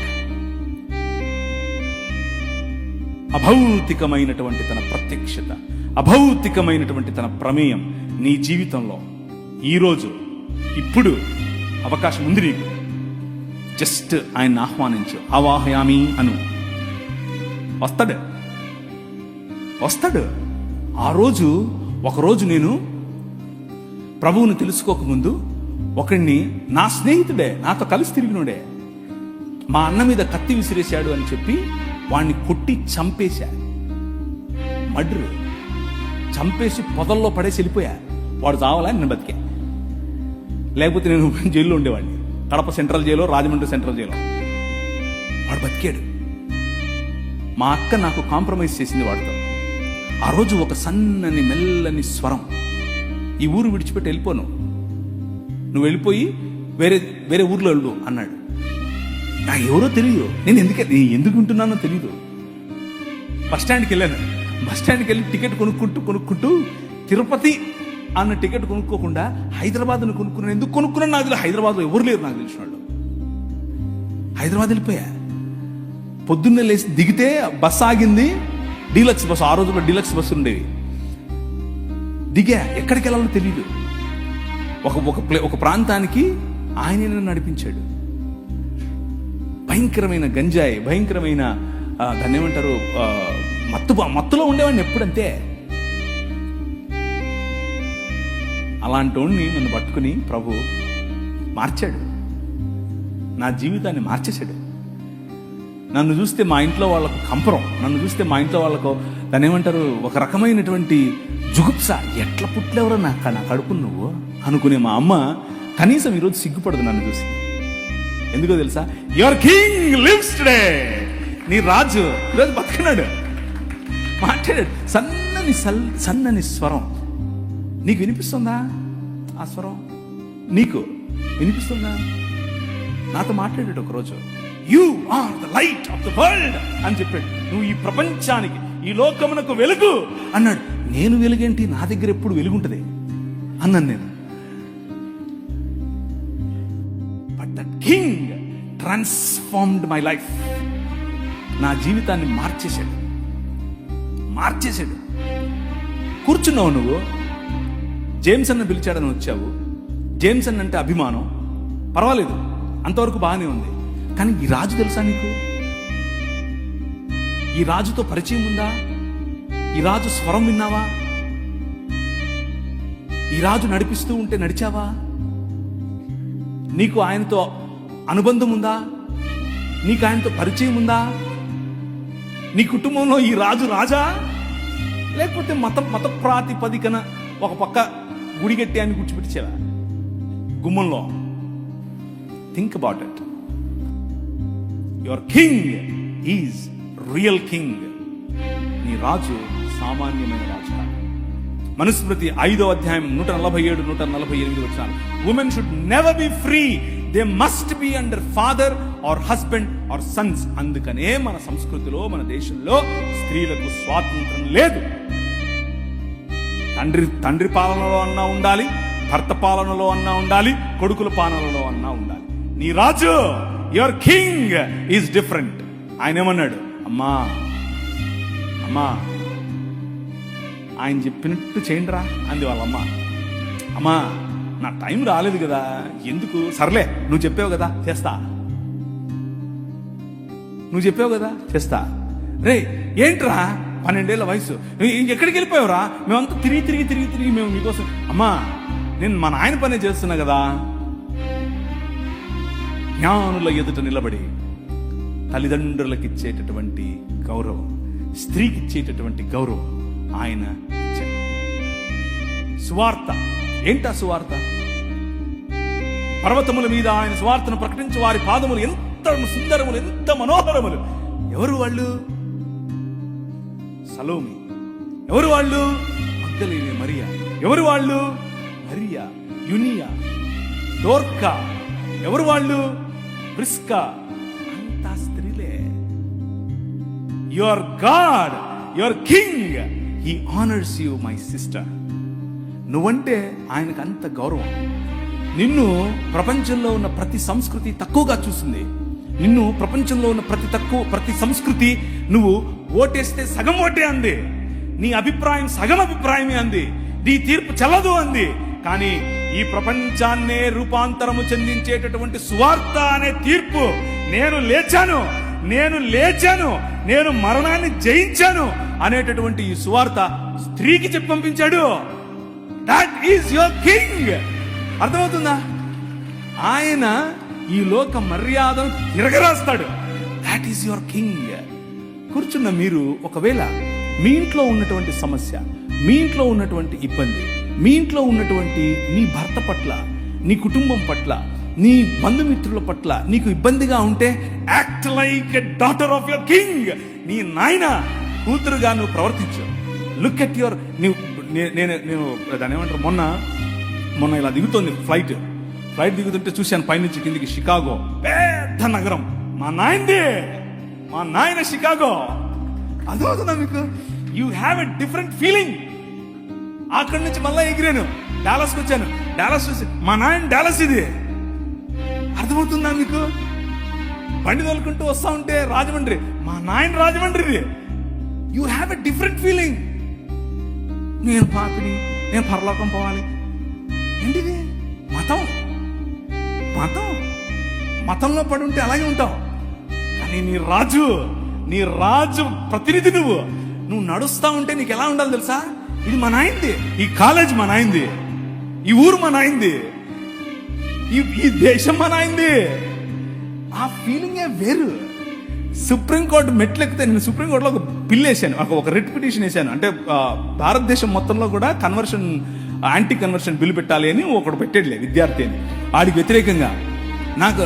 అభౌతికమైనటువంటి తన ప్రత్యక్షత, అభౌతికమైనటువంటి తన ప్రమేయం నీ జీవితంలో ఈరోజు, ఇప్పుడు అవకాశం ఉంది నీకు. జస్ట్ ఆయన ఆహ్వానించు. అవాహయామి అను. వస్తాడు. ఆ రోజు, ఒకరోజు నేను ప్రభువుని తెలుసుకోకముందు ఒకడిని, నా స్నేహితుడే, నాతో కలిసి తిరిగినోడే, మా అన్న మీద కత్తి విసిరేశాడు అని చెప్పి వాడిని కొట్టి చంపేశా. మర్డర్ చంపేసి పొదల్లో పడేసి వెళ్ళిపోయా. వాడు చావాలా, నేను బతికా. లేకపోతే నేను జైల్లో ఉండేవాడిని. కడప సెంట్రల్ జైల్లో, రాజమండ్రి సెంట్రల్ జైల్లో. వాడు బతికాడు. మా అక్క నాకు కాంప్రమైజ్ చేసింది వాడితో. ఆ రోజు ఒక సన్నని మెల్లని స్వరం, ఈ ఊరు విడిచిపెట్టి వెళ్ళిపోను, నువ్వు వెళ్ళిపోయి వేరే ఊర్లో వెళ్ళు అన్నాడు. నాకు ఎవరో తెలియదు, నేను ఎందుకు ఉంటున్నానో తెలియదు. బస్ స్టాండ్కి వెళ్ళాను. బస్ స్టాండ్కి వెళ్ళి టికెట్ కొనుక్కుంటూ తిరుపతి అన్న టికెట్ కొనుక్కోకుండా హైదరాబాద్ను కొనుక్కున్నాను. ఎందుకు కొనుక్కున్నాను నాకు తెలియదు. హైదరాబాద్లో ఎవరు లేరు నాకు తెలిసిన వాళ్ళు. హైదరాబాద్ వెళ్ళిపోయా. పొద్దున్నే లేచి దిగితే బస్ ఆగింది, డీలక్స్ బస్సు. ఆ రోజుల్లో డీలక్స్ బస్సు ఉండేవి. దిగా, ఎక్కడికి వెళ్ళాలో తెలియదు. ఒక ప్రాంతానికి ఆయనే నన్ను నడిపించాడు. భయంకరమైన గంజాయి, భయంకరమైన దాన్ని ఏమంటారు, మత్తులో ఉండేవాడిని ఎప్పుడంతే. అలాంటి వాడిని నన్ను పట్టుకుని ప్రభు మార్చాడు, నా జీవితాన్ని మార్చేశాడు. నన్ను చూస్తే మా ఇంట్లో వాళ్ళకు కంపరం, నన్ను చూస్తే మా ఇంట్లో వాళ్ళకు దాన్ని ఏమంటారు, ఒక రకమైనటువంటి జుగుప్స. ఎట్లా పుట్లేవరో నా కడుపు నువ్వు అనుకునే మా అమ్మ కనీసం ఈరోజు సిగ్గుపడదు నన్ను చూసి. ఎందుకో తెలుసా? Your king lives today. నీ రాజు ఈరోజు బతుకున్నాడు, మాట్లాడాడు. సన్నని స్వరం. నీకు వినిపిస్తుందా? ఆ స్వరం నీకు వినిపిస్తుందా? నాతో మాట్లాడాడు ఒకరోజు. You are the light of the world అని చెప్పాడు. నువ్వు ఈ ప్రపంచానికి, ఈ లోకమునకు వెలుగు అన్నాడు. నేను వెలుగేంటి, నా దగ్గర ఎప్పుడు వెలుగుంటది అన్నాను నేను. But that king transformed my life. నా జీవితాన్ని మార్చేశాడు. కూర్చున్నావు నువ్వు, జేమ్స్ అన్న పిలిచాడని వచ్చావు. జేమ్స్ అన్న అంటే అభిమానం, పర్వాలేదు, అంతవరకు బాగానే ఉంది. కానీ ఈ రాజు తెలుసా నీకు? ఈ రాజుతో పరిచయం ఉందా? ఈ రాజు స్వరం విన్నావా? ఈ రాజు నడిపిస్తూ ఉంటే నడిచావా? నీకు ఆయనతో అనుబంధం ఉందా? నీకు ఆయనతో పరిచయం ఉందా? నీ కుటుంబంలో ఈ రాజు రాజా, లేకపోతే మత ప్రాతిపదికన ఒక పక్క గుడి కట్టి ఆయన కూర్చోబెట్టించావా గుమ్మంలో? Think about it. Your king is real king. నీ రాజు సామాన్యమైన రాజు కాదు. మనుస్మృతి 5వ అధ్యాయం 147, 148 వచనాలు. Women should never be free, they must be under father or husband or sons. అందుకనే మన సంస్కృతిలో, మన దేశంలో స్త్రీలకు స్వాతంత్రం లేదు. తండ్రి పాలనలో అన్నా ఉండాలి, భర్త పాలనలో అన్నా ఉండాలి, కొడుకుల పాలనలో అన్నా ఉండాలి. నీ రాజు, యువర్ కింగ్ ఈజ్ డిఫరెంట్. ఆయన ఏమన్నాడు? అమ్మా ఆయన చెప్పినట్టు చేయండి రా అంది వాళ్ళమ్మ. అమ్మా నా టైం రాలేదు కదా, ఎందుకు, సర్లే నువ్వు చెప్పావు కదా చేస్తా, రే ఏంట్రా 12 ఏళ్ల వయసు, ఎక్కడికి వెళ్ళిపోయావురా? మేమంతా తిరిగి మేము మీకోసం. అమ్మా నేను మా నాయన పనే చేస్తున్నా కదా. జ్ఞానుల ఎదుట నిలబడి తల్లిదండ్రులకు ఇచ్చేటటువంటి గౌరవం, స్త్రీకి ఇచ్చేటటువంటి గౌరవం ఆయన ఇచ్చారు. సువార్త ఏంటా? సువార్త పర్వతముల మీద ఆయన సువార్తను ప్రకటించే వారి పాదములు ఎంత సుందరములు, ఎంత మనోహరములు. ఎవరు వాళ్ళు? సలోమి. ఎవరు వాళ్ళు? మగ్దలేనే మరియా. ఎవరు వాళ్ళు? మరియా, యునియా, డోర్కా. ఎవరు వాళ్ళు? ప్రిస్కా. అంతా స్త్రీలే. Your God, your king, he honours you my sister. నువ్వంటే ఆయనకు అంత గౌరవం. నిన్ను ప్రపంచంలో ఉన్న ప్రతి సంస్కృతి తక్కువగా చూసింది. నిన్ను ప్రపంచంలో ఉన్న ప్రతి సంస్కృతి నువ్వు ఓటేస్తే సగం ఓటే అంది, నీ అభిప్రాయం సగం అభిప్రాయమే అంది, నీ తీర్పు చెల్లదు అంది. కానీ ఈ ప్రపంచాన్నే రూపాంతరము చెందించేటటువంటి సువార్త అనే తీర్పు, నేను లేచాను, నేను మరణాన్ని జయించాను అనేటటువంటి ఈ సువార్త స్త్రీకి చెప్పి పంపించాడు. That is your king. అర్థమవుతుందా? ఆయన ఈ లోక మర్యాదను తిరగరాస్తాడు. That is your king. కూర్చున్న మీరు ఒకవేళ మీ ఇంట్లో ఉన్నటువంటి సమస్య, మీ ఇంట్లో ఉన్నటువంటి ఇబ్బంది, మీ ఇంట్లో ఉన్నటువంటి నీ భర్త పట్ల, నీ కుటుంబం పట్ల, నీ బంధుమిత్రుల పట్ల నీకు ఇబ్బందిగా ఉంటే, act like a daughter of your king. నీ నాయన కూతురుగా నువ్వు ప్రవర్తించు. లుక్ ఎట్ యువర్, నేను దాని ఏమంటారు, మొన్న ఇలా దిగుతోంది ఫ్లైట్ దిగుతుంటే చూశాను పైనుంచి కిందికి. షికాగో పెద్ద నగరం, మా నాయన షికాగో. అర్థమవుతుందా మీకు? You have a different feeling. అక్కడి నుంచి మళ్ళా ఎగిరాను, డాలస్కి వచ్చాను. డాలస్ చూసి మా నాయన డాలస్ ఇది. అర్థమవుతుందా మీకు? బండి తోలుకుంటూ వస్తా ఉంటే రాజమండ్రి, మా నాయన రాజమండ్రిది. You have a different feeling. నేను పాపిని, నేను పరలోకం పోవాలి. ఏంటిది? మతంలో పడి ఉంటే అలాగే ఉంటావు. కానీ నీ రాజు ప్రతినిధి నువ్వు నడుస్తా ఉంటే నీకు ఎలా ఉండాలి తెలుసా? ఇది మా నాయనది, ఈ కాలేజ్ మా నాయనది, ఈ ఊరు మా నాయనది, ఈ దేశం మా నాయనది. ఆ ఫీలింగే వేరు. సుప్రీంకోర్టు మెట్లు ఎక్కితే, నేను సుప్రీంకోర్టులో ఒక బిల్ వేసాను, ఒక రిట్ పిటిషన్ వేసాను. అంటే భారతదేశం మొత్తంలో కూడా యాంటీ కన్వర్షన్ బిల్ పెట్టాలి అని ఒకడు పెట్టేట్లే విద్యార్థి అని. వాడికి వ్యతిరేకంగా నాకు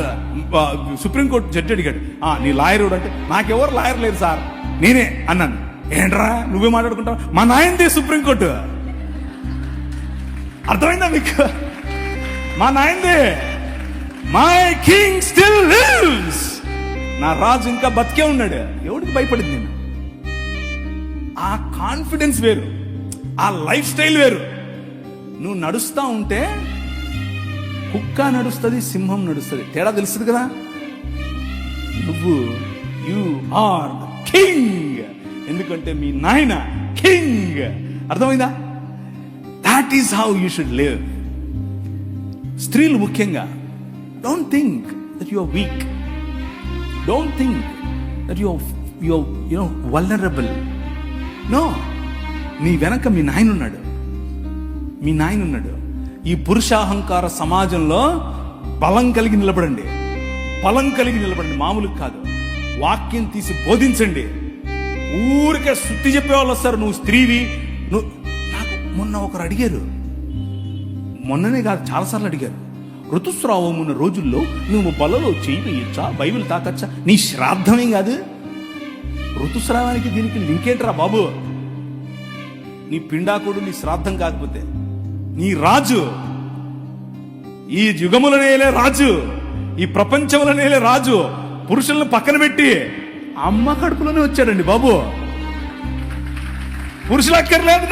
సుప్రీంకోర్టు జడ్జి అడిగాడు, నీ లాయర్ అంటే, నాకెవరు లాయర్ లేదు సార్, నేనే అన్నాను. ఏంట్రా నువ్వే మాట్లాడుకుంటావు? మా నాయనదే సుప్రీంకోర్టు. అర్థమైందా మీకు? మా నాయనదే. My king still lives. నా రాజు ఇంకా బతికే ఉన్నాడు. ఎవడికి భయపడింది నేను? ఆ కాన్ఫిడెన్స్ వేరు, ఆ లైఫ్ స్టైల్ వేరు. నువ్వు నడుస్తా ఉంటే కుక్క నడుస్తుంది, సింహం నడుస్తుంది, తేడా తెలుస్తుంది కదా. యు ఆర్ ద కింగ్, ఎందుకంటే మీ నాయన కింగ్. అర్థమైందా? That is how you should live. స్త్రీలు ముఖ్యంగా, don't think that you are weak, don't think that you are vulnerable. No, నీ వెనక మీ నాయన ఉన్నాడు. ఈ పురుషాహంకార సమాజంలో బలం కలిగి నిలబడండి, మామూలు కాదు. వాక్యం తీసి బోధించండి. ఊరికే శుద్ధి చెప్పేవాళ్ళు వస్తారు, నువ్వు స్త్రీవి. నాకు మొన్న ఒకరు అడిగారు, మొన్ననే కాదు చాలాసార్లు అడిగారు, ఋతుస్రావం ఉన్న రోజుల్లో నువ్వు బలలో చేయి వేయచ్చా, బైబిల్ తాకచ్చా? నీ శ్రాద్ధమేం కాదు. ఋతుస్రావానికి దీనికి లింకేంట్రా బాబు? నీ పిండాకుడు నీ శ్రాద్ధం కాకపోతే, నీ రాజు, ఈ యుగములనేలే రాజు, ఈ ప్రపంచములనేలే రాజు పురుషులను పక్కన పెట్టి అమ్మ కడుపులోనే వచ్చాడండి బాబు. పురుషులు అక్కర్లేదు,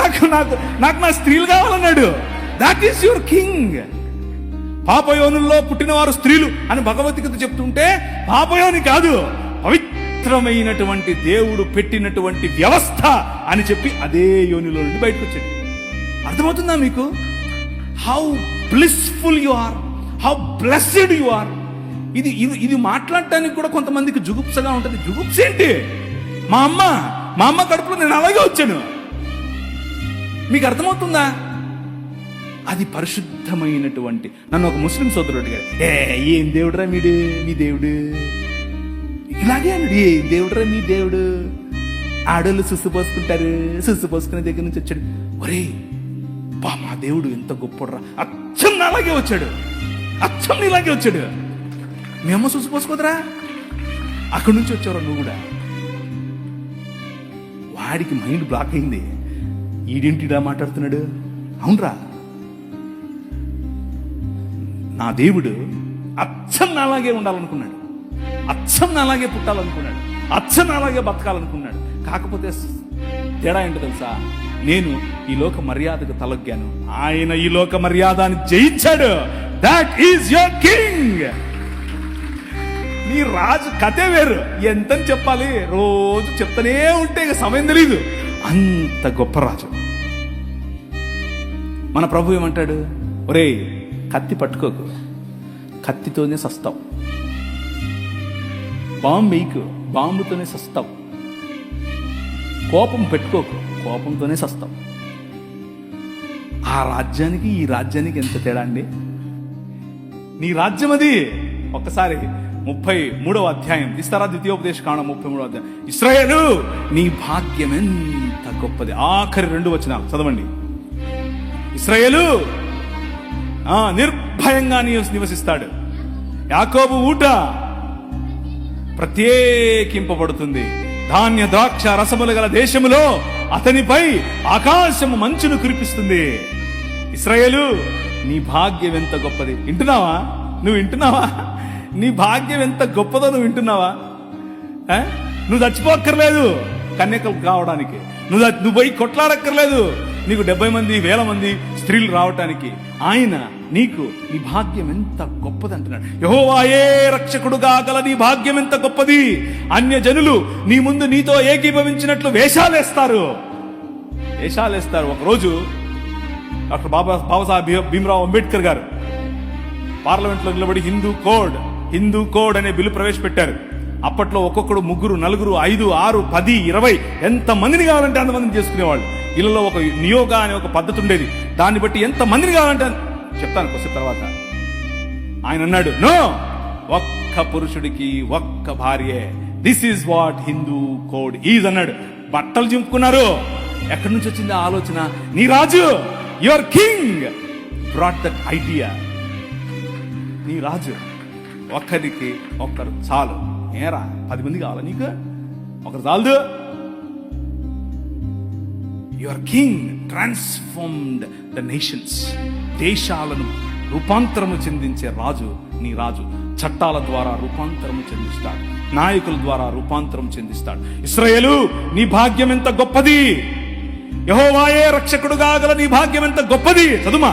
నాకు నా స్త్రీలు కావాలన్నాడు. That is your king. పాపయోనుల్లో పుట్టిన వారు స్త్రీలు అని భగవద్గీత చెప్తుంటే, పాపయోని కాదు, పవిత్రమైనటువంటి దేవుడు పెట్టినటువంటి వ్యవస్థ అని చెప్పి అదే యోనిలో నుండి బయటకు వచ్చాడు. అర్థమవుతుందా మీకు? How blissful you are, how blessed you are. ఇది మాట్లాడటానికి కూడా కొంతమందికి జుగుప్సగా ఉంటుంది. జుగుప్స ఏంటి? మా అమ్మ కడుపులో నేను అలాగే వచ్చాను. మీకు అర్థమవుతుందా? అది పరిశుద్ధమైనటువంటి. నన్ను ఒక ముస్లిం సోదరుడు అడిగాడు, ఏం దేవుడురా మీ దేవుడు? ఇలాగే అన్నాడు, ఏం దేవుడురా మీ దేవుడు? ఆడోళ్ళు సుస్సు పోసుకుంటారు, సుస్సు పోసుకునే దగ్గర నుంచి వచ్చాడు. ఒరే మా దేవుడు ఎంత గొప్పడ్రా, అచ్చం అలాగే వచ్చాడు, అచ్చం ఇలాగే వచ్చాడు. మీ అమ్మ సుస్సు పోసుకోదరా, అక్కడి నుంచి వచ్చావురా నువ్వు కూడా. వాడికి మైండ్ బ్లాక్ అయింది. ఈడేంటిడా మాట్లాడుతున్నాడు? అవునరా, నా దేవుడు అచ్చం అలాగే ఉండాలనుకున్నాడు, అచ్చం అలాగే పుట్టాలనుకున్నాడు, అచ్చం అలాగే బతకాలనుకున్నాడు. కాకపోతే తేడా ఏంటో తెలుసా? నేను ఈ లోక మర్యాదకు తలొగ్గాను, ఆయన ఈ లోక మర్యాదని జయించాడు. That is your king. నీ రాజు కథే వేరు. ఎంతని చెప్పాలి? రోజు చెప్తానే ఉంటే ఇక సమయం తెలీదు. అంత గొప్ప రాజు. మన ప్రభు ఏమంటాడు? ఒరేయ్, కత్తి పట్టుకోకు, కత్తితోనే సస్తావు. బాంబు వేయకు, బాంబుతోనే సస్తావు. కోపం పెట్టుకోకు, కోపంతోనే సస్తావు. ఆ రాజ్యానికి ఈ రాజ్యానికి ఎంత తేడా అండి? నీ రాజ్యం అది. ఒక్కసారి 33వ అధ్యాయం తీస్తారా? ద్వితీయోపదేశకాండం 33వ అధ్యాయం. ఇశ్రాయేలు, నీ భాగ్యం ఎంత గొప్పది. ఆఖరి 2 వచనాలు చదవండి. ఇశ్రాయేలు నిర్భయంగా నివసిస్తాడు. యాకోబు ఊట ప్రత్యేకింపబడుతుంది. ధాన్య ద్రాక్ష రసములు గల దేశములో అతనిపై ఆకాశము మంచును కురిపిస్తుంది. ఇశ్రాయేలు, నీ భాగ్యం ఎంత గొప్పది. వింటున్నావా? నువ్వు వింటున్నావా? నీ భాగ్యం ఎంత గొప్పదో నువ్వు వింటున్నావా? నువ్వు చచ్చిపోక్కర్లేదు కన్యకలు కావడానికి, నువ్వు పోయి కొట్లాడక్కర్లేదు నీకు 70 మంది 1000 మంది స్త్రీలు రావటానికి. ఆయన నీకు నీ భాగ్యం ఎంత గొప్పది అంటున్నాడు. యెహోవాయే రక్షకుడుగా గల నీ భాగ్యం ఎంత గొప్పది. అన్య జనులు నీ ముందు నీతో ఏకీభవించినట్లు వేషాలేస్తారు. ఒకరోజు డాక్టర్ బాబాసాహెబ్ భీమ్రావ్ అంబేద్కర్ గారు పార్లమెంట్లో నిలబడి హిందూ కోడ్ అనే బిల్లు ప్రవేశపెట్టారు. అప్పట్లో ఒక్కొక్కడు 3, 4, 5, 6, 10, 20 ఎంత మందిని కావాలంటే అంతమందిని చేసుకునేవాళ్ళు. ఇళ్ళలో ఒక నియోగా అనే ఒక పద్ధతి ఉండేది. దాన్ని బట్టి ఎంత మందిని కావాలంటే చెప్తాను కొంచెం తర్వాత. ఆయన అన్నాడు, నో, ఒక్క పురుషుడికి ఒక్క భార్యే, this is what Hindu code is అన్నాడు. బట్టలు చింపుకున్నారు. ఎక్కడి నుంచి వచ్చింది ఆలోచన? నీ రాజు, your king brought that idea. నీ రాజు, ఒక్కరికి ఒక్కరు చాలు. ఏరా 10 మంది కావాలా నీకు? ఒకరు చాలదు. Your king transformed the nations. దేశాలను రూపాంతరము చెందించే రాజు నీ రాజు. చట్టాల ద్వారా రూపాంతరము చెందిస్తాడు, నాయకుల ద్వారా రూపాంతరం చెందిస్తాడు. ఇశ్రాయేలు, నీ భాగ్యం ఎంత గొప్పది! యెహోవాయే రక్షకుడుగా గల నీ భాగ్యం ఎంత గొప్పది! చదుమా.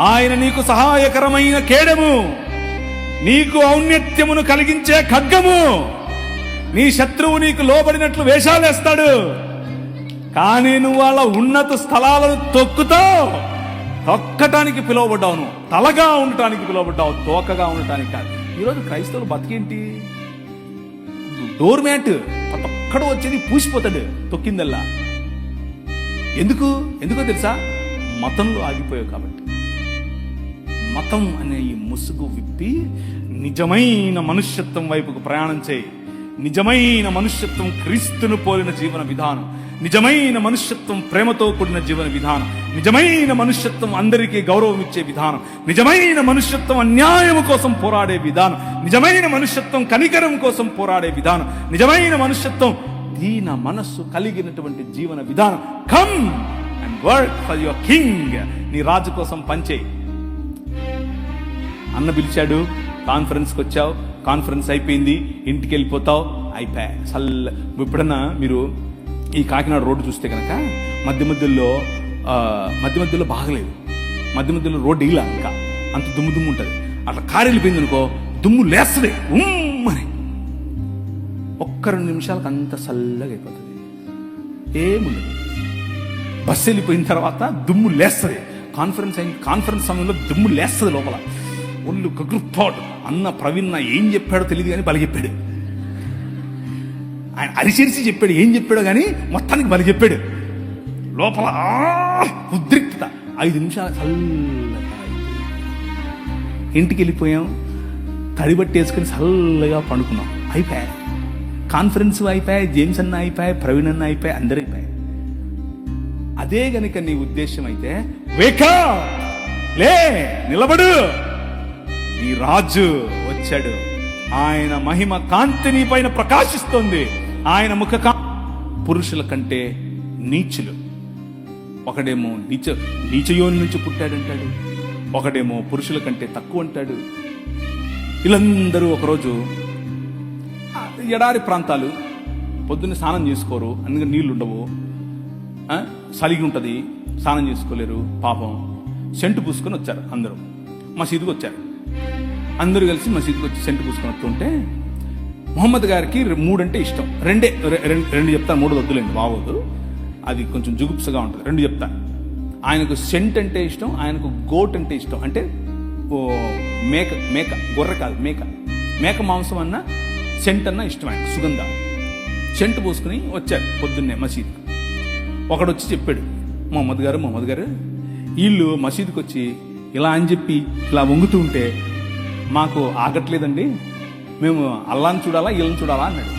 ఆయన నీకు సహాయకరమైన కేడము, నీకు ఔన్నత్యమును కలిగించే ఖడ్గము. నీ శత్రువు నీకు లోబడినట్లు వేషాలేస్తాడు, కానీ నువ్వు వాళ్ళ ఉన్నత స్థలాలను తొక్కుతావు. తొక్కటానికి పిలువబడ్డావు. నువ్వు తలగా ఉండటానికి పిలువబడ్డావు, తోకగా ఉండటానికి కాదు. ఈరోజు క్రైస్తవులు బతికేంటి? డోర్ మ్యాట్ ఒక్కడు వచ్చేది పూసిపోతాడు తొక్కిందల్లా. ఎందుకో తెలుసా? మతంలో ఆగిపోయావు కాబట్టి. మతం అనే ఈ ముసుగు విప్పి నిజమైన మనుష్యత్వం వైపుకు ప్రయాణం చేయి. నిజమైన మనుష్యత్వం క్రీస్తును పోలిన జీవన విధానం, నిజమైన మనుష్యత్వం ప్రేమతో కూడిన జీవన విధానం, నిజమైన మనుష్యత్వం అందరికీ గౌరవం ఇచ్చే విధానం, నిజమైన మనుష్యత్వం అన్యాయం కోసం పోరాడే విధానం, నిజమైన మనుష్యత్వం కనికరం కోసం పోరాడే విధానం, నిజమైన మనుష్యత్వం దీన మనస్సు కలిగినటువంటి జీవన విధానం. Come and work for your king. నీ రాజు కోసం పనిచేయి. అన్న పిలిచాడు, కాన్ఫరెన్స్కి వచ్చావు, కాన్ఫరెన్స్ అయిపోయింది, ఇంటికి వెళ్ళిపోతావు, అయిపోయా. అసలు ఎప్పుడన్నా మీరు ఈ కాకినాడ రోడ్డు చూస్తే కనుక మధ్య మధ్యలో బాగలేదు, మధ్య మధ్యలో రోడ్డు ఇలా ఇంకా అంత దుమ్ము ఉంటుంది. అట్లా కారు వెళ్ళిపోయింది అనుకో, దుమ్ము లేస్తుంది మరి. ఒక్క 2 నిమిషాలకు అంత చల్లగా అయిపోతుంది, ఏముండదు. బస్సు వెళ్ళిపోయిన తర్వాత దుమ్ము లేస్తుంది. కాన్ఫరెన్స్ సమయంలో దుమ్ము లేస్తుంది లోపల. ఒళ్ళు గగ్రుప్పాడు. అన్న ప్రవీణ్ ఏం చెప్పాడో తెలియదు కానీ బలి చెప్పాడు. ఆయన అరిచిరిచి చెప్పాడు, ఏం చెప్పాడో కానీ మొత్తానికి బలి చెప్పాడు. లోపల ఉద్రిక్తత. 5 నిమిషాలు చల్లగా ఇంటికి వెళ్ళిపోయాం, తడిబట్టి వేసుకుని చల్లగా పండుకున్నాం, అయిపోయా. కాన్ఫరెన్స్ అయిపోయాయి, జేమ్స్ అన్న అయిపోయాయి, ప్రవీణ్ అన్న అయిపోయాయి, అందరూ అయిపోయాయి. అదే గనుక నీ ఉద్దేశం అయితే వేకప్, లే, నిలబడు. ఈ రాజు వచ్చాడు. ఆయన మహిమ కాంతి నీ పైన ప్రకాశిస్తుంది. ఆయన ముఖ పురుషుల కంటే నీచులు. ఒకడేమో నీచయోని నుంచి పుట్టాడంటాడు, ఒకడేమో పురుషుల కంటే తక్కువ అంటాడు. వీళ్ళందరూ ఒకరోజు ఎడారి ప్రాంతాలు, పొద్దున్న స్నానం చేసుకోరు, అందుకని నీళ్లు ఉండవు, సలిగి ఉంటుంది, స్నానం చేసుకోలేరు. పాపం సెంటు పూసుకొని వచ్చారు. అందరూ మసీదుకు వచ్చారు. అందరూ కలిసి మసీదుకి వచ్చి సెంటు పూసుకొని వస్తుంటే మొహమ్మద్ గారికి 3 అంటే ఇష్టం. రెండు చెప్తాను, 3 వద్దులేండి, బాగోదు, అది కొంచెం జుగుప్సగా ఉంటుంది. 2 చెప్తాను. ఆయనకు సెంట్ అంటే ఇష్టం, ఆయనకు గోట్ అంటే ఇష్టం. అంటే మేక గొర్రె కాదు, మేక మాంసం అన్న సెంట్ అన్న ఇష్టం ఆయన, సుగంధ. సెంటు పూసుకుని వచ్చారు పొద్దున్నే మసీదుకి. ఒకడు వచ్చి చెప్పాడు, మొహమ్మద్ గారు వీళ్ళు మసీదుకి వచ్చి ఇలా అని చెప్పి ఇలా వంగుతూ ఉంటే మాకు ఆగట్లేదండి, మేము అల్లాని చూడాలా వీళ్ళని చూడాలా అన్నాడు.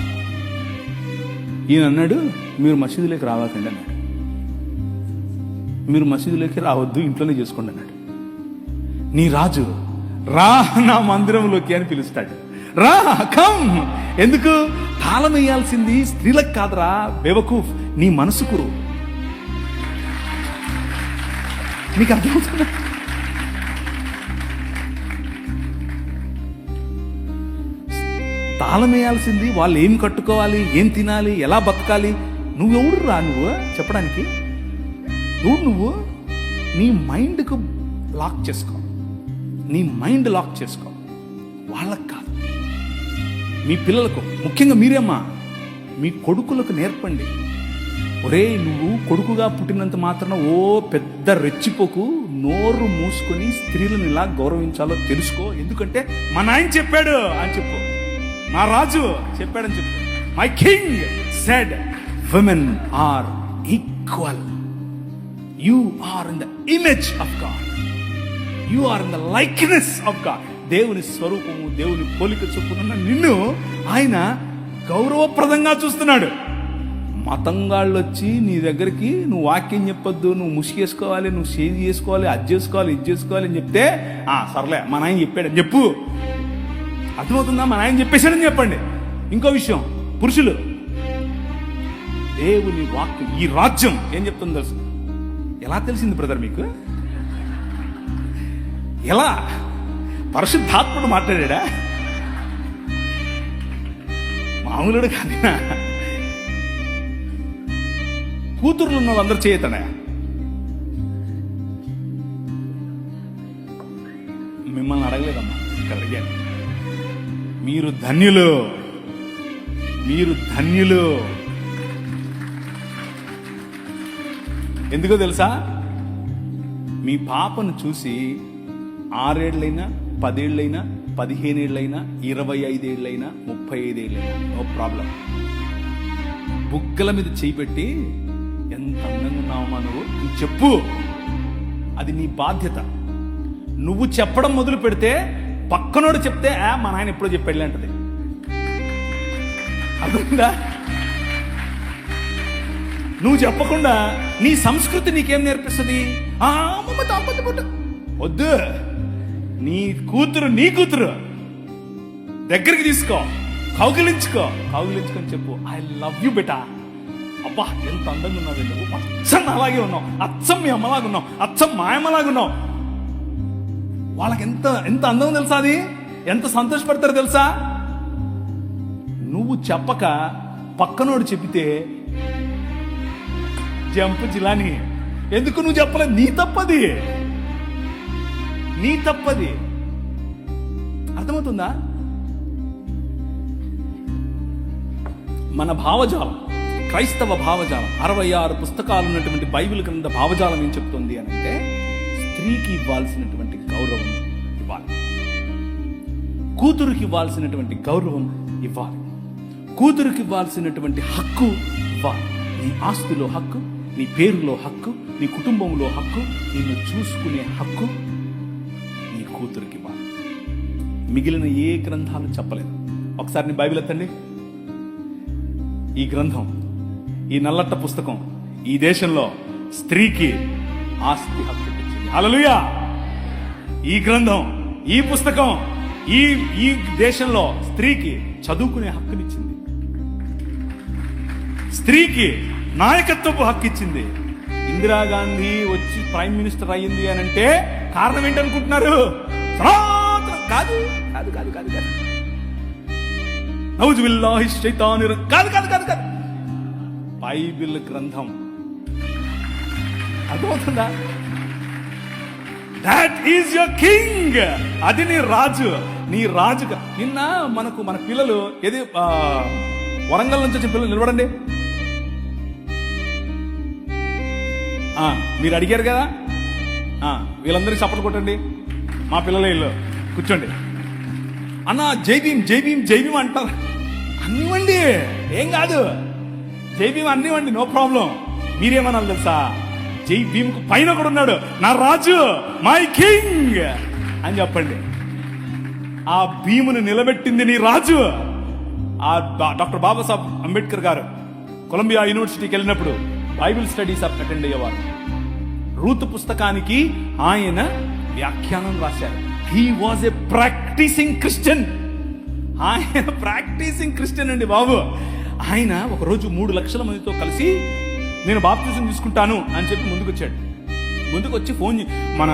ఈయన అన్నాడు, మీరు మసీదులోకి రావకండి అన్నాడు. మీరు మసీదులోకి రావద్దు, ఇంట్లోనే చేసుకోండి అన్నాడు. నీ రాజు రా నా మందిరంలోకి అని పిలుస్తాడు. రా, కమ్. ఎందుకు? తాళం వేయాల్సింది స్త్రీలకు కాదురా బేవకూఫ్, నీ మనసుకు. నీకు అర్థమవుతుందా? తాళం వేయాల్సింది వాళ్ళు ఏం కట్టుకోవాలి, ఏం తినాలి, ఎలా బతకాలి. నువ్వెవడు రా నువ్వు చెప్పడానికి? నువ్వు నీ మైండ్కు లాక్ చేసుకో, నీ మైండ్ లాక్ చేసుకో. వాళ్ళకు కాదు, మీ పిల్లలకు, ముఖ్యంగా మీరేమ్మా మీ కొడుకులకు నేర్పండి. ఒరే, నువ్వు కొడుకుగా పుట్టినంత మాత్రాన ఓ పెద్ద రెచ్చిపోకు, నోరు మూసుకొని స్త్రీలను ఇలా గౌరవించాలో తెలుసుకో, ఎందుకంటే మా నాయన చెప్పాడు అని చెప్పు, మా రాజు చెప్పాడని చెప్పు. My king said women are equal. You are in the image of God. You are in the likeness of God. దేవుని స్వరూపము, దేవుని పోలిక చొప్పున నిన్ను ఆయన గౌరవప్రదంగా చూస్తున్నాడు. మతంగాళ్ళు వచ్చి నీ దగ్గరికి నువ్వు వాక్యం చెప్పొద్దు, నువ్వు ముసుగేసుకోవాలి, నువ్వు సేవ్ చేసుకోవాలి, అది చేసుకోవాలి, ఇది చేసుకోవాలి అని చెప్తే సర్లే మా నాయన చెప్పాడని చెప్పు. అర్థమవుతుందా? మా నాయన చెప్పేశాడని చెప్పండి. ఇంకో విషయం, పురుషులు, దేవుని వాక్యం, ఈ రాజ్యం ఏం చెప్తుంది తెలుసు? ఎలా తెలిసింది బ్రదర్ మీకు? ఎలా? పరిశుద్ధాత్ముడు మాట్లాడా? మామూలుడు కాదు. కూతుర్లు ఉన్న వాళ్ళందరూ చేయతనే. మిమ్మల్ని అడగలేదమ్మా, ఇక్కడ అడిగాను. మీరు ధన్యులు, మీరు ధన్యులు. ఎందుకో తెలుసా? మీ పాపను చూసి 6 ఏళ్ళైనా 10 ఏళ్ళైనా 15 ఏళ్ళైనా 25 ఏళ్ళైనా 35 ఏళ్ళైనా నో ప్రాబ్లం. బుగ్గల మీద చేయి పెట్టి ఎంత అందంగా ఉన్నావమ్మా నువ్వు అని చెప్పు. అది నీ బాధ్యత. నువ్వు చెప్పడం మొదలు పెడితే పక్కనోడు చెప్తే మా నాయన ఎప్పుడో చెప్పాడులే అంటది. అర్థమైందా? నువ్వు చెప్పకుండా నీ సంస్కృతి నీకేం నేర్పిస్తుంది? వద్దు. నీ కూతురు దగ్గరికి తీసుకో, కౌగిలించుకొని చెప్పు, ఐ లవ్ యూ బెటా. అబ్బా ఎంత అందంగా ఉన్నావు నువ్వు, అచ్చం అలాగే ఉన్నావు, అచ్చం మీ అమ్మలాగా ఉన్నావు, అచ్చం మా అమ్మలాగా ఉన్నావు. వాళ్ళకి ఎంత ఎంత అందం తెలుసా? అది ఎంత సంతోషపడతారు తెలుసా? నువ్వు చెప్పక పక్కనోడు చెప్పితే జంపు జిలాని. ఎందుకు నువ్వు చెప్పలేదు? నీ తప్పది. అర్థమవుతుందా? మన భావజాలం, క్రైస్తవ భావజాలం, 66 పుస్తకాలు ఉన్నటువంటి బైబిల్ గ్రంథ భావజాలం ఏం చెప్తుంది అని అంటే, స్త్రీకి ఇవ్వాల్సినటువంటి గౌరవం ఇవ్వాలి, కూతురుకి ఇవ్వాల్సినటువంటి గౌరవం ఇవ్వాలి, కూతురుకి ఇవ్వాల్సినటువంటి హక్కు ఇవ్వాలి. నీ ఆస్తిలో హక్కు, నీ పేరులో హక్కు, నీ కుటుంబంలో హక్కు, నిన్ను చూసుకునే హక్కు నీ కూతురికి ఇవ్వాలి. మిగిలిన ఏ గ్రంథాలు చెప్పలేదు. ఒకసారి నీ బైబిల్ ఎత్తండి. ఈ గ్రంథం, ఈ నల్లట్ట పుస్తకం ఈ దేశంలో స్త్రీకి ఆస్తి హక్కు ఇచ్చింది. హల్లెలూయా! ఈ గ్రంథం, ఈ పుస్తకం ఈ దేశంలో స్త్రీకి చదువుకునే హక్కునిచ్చింది, స్త్రీకి నాయకత్వపు హక్కు ఇచ్చింది. ఇందిరాగాంధీ వచ్చి ప్రైమ్ మినిస్టర్ అయ్యింది అని అంటే కారణం ఏంటనుకుంటున్నారు? కాదు కాదు కాదు కాదు కాదు నౌజుబిల్లాహి శైతానిర్ కాదు కాదు కాదు కాదు బైబిల్ గ్రంథం. అర్థమవుతుందా? That is your king. అది నీ రాజు, నీ రాజుగా. నిన్న మన పిల్లలు ఏది వరంగల్ నుంచి వచ్చిన పిల్లలు నిలబడండి. మీరు అడిగారు కదా, వీళ్ళందరికీ చప్పట్లు కొట్టండి. మా పిల్లలే ఇల్లు కూర్చోండి. అన్న జై భీమ్ జై భీమ్ జై భీమ్ అంటారు. అన్నివ్వండి, ఏం కాదు. జై భీమ్ అన్నివ్వండి, నో ప్రాబ్లం. మీరేమన్నారు తెలుసా? జై భీమ్ కు పైన కూడా ఉన్నాడు నా రాజు, మై కింగ్ అని చెప్పండి. ఆ భీమును నిలబెట్టింది నీ రాజు. ఆ డాక్టర్ బాబాసాహెబ్ అంబేద్కర్ గారు కొలంబియా యూనివర్సిటీకి వెళ్ళినప్పుడు బైబిల్ స్టడీస్ అటెండ్ అయ్యేవారు. రూతు పుస్తకానికి ఆయన వ్యాఖ్యానం రాశారు. He was a practising Christian. ఆయన ప్రాక్టీసింగ్ క్రిస్టియన్ అండి బాబు. ఆయన ఒకరోజు 3 లక్షల మందితో కలిసి నేను బాప్తిజం తీసుకుంటాను అని చెప్పి ముందుకు వచ్చి ఫోన్ మన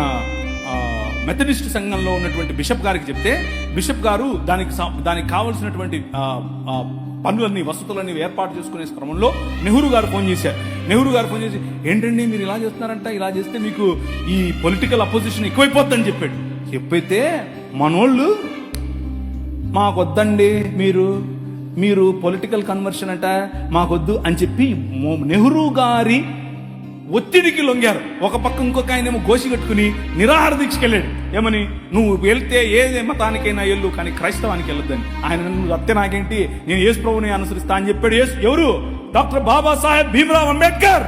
మెథడిస్ట్ సంఘంలో ఉన్నటువంటి బిషప్ గారికి చెప్తే, బిషప్ గారు దానికి కావలసినటువంటి పనులన్నీ వసతులన్నీ ఏర్పాటు చేసుకునే క్రమంలో నెహ్రూ గారు ఫోన్ చేశారు. నెహ్రూ గారు ఫోన్ చేసి, ఏంటండి మీరు ఇలా చేస్తున్నారంట, ఇలా చేస్తే మీకు ఈ పొలిటికల్ అపోజిషన్ ఎక్కువైపోద్దని చెప్పాడు. చెప్పైతే మనోళ్ళు మాకొద్దండి, మీరు పొలిటికల్ కన్వర్షన్ అంట మాకొద్దు అని చెప్పి నెహ్రూ గారి ఒత్తిడికి లొంగారు. ఒక పక్క ఇంకొక ఆయనేమో గోసి కట్టుకుని నిరాహార దీక్షకెళ్ళాడు. ఏమని, నువ్వు వెళ్తే ఏ మతానికైనా వెళ్ళు, కానీ క్రైస్తవానికి వెళ్ళొద్దని. ఆయన, నువ్వు అత్తే నాకేంటి, నేను యేసు ప్రభువుని అనుసరిస్తా అని చెప్పాడు. ఎవరు? డాక్టర్ బాబాసాహెబ్ భీమ్రావ్ అంబేద్కర్.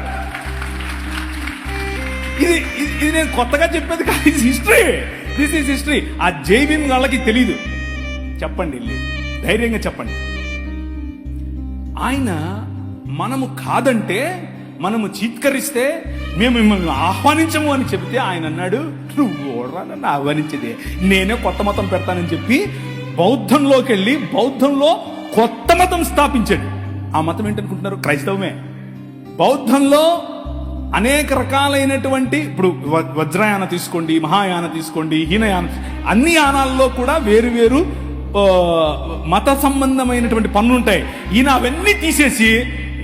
ఇది నేను కొత్తగా చెప్పేది కాదు, ఇది హిస్టరీ. This is history. ఆ జైబీన్ వాళ్ళకి తెలీదు. చెప్పండి, వెళ్ళి ధైర్యంగా చెప్పండి. ఆయన మనము కాదంటే, మనము చీత్కరిస్తే, మేము మిమ్మల్ని ఆహ్వానించము అని చెబితే ఆయన అన్నాడు, నువ్వు ఓడరా నన్ను ఆహ్వానించేదే, నేనే కొత్త మతం పెడతానని చెప్పి బౌద్ధంలోకి వెళ్ళి బౌద్ధంలో కొత్త మతం స్థాపించాడు. ఆ మతం ఏంటనుకుంటున్నారు? క్రైస్తవమే. బౌద్ధంలో అనేక రకాలైనటువంటి, ఇప్పుడు వజ్రయాన తీసుకోండి, మహాయాన తీసుకోండి, హీనయాన, అన్ని యానాల్లో కూడా వేరు వేరు మత సంబంధమైనటువంటి పనులు ఉంటాయి. ఈయన అవన్నీ తీసేసి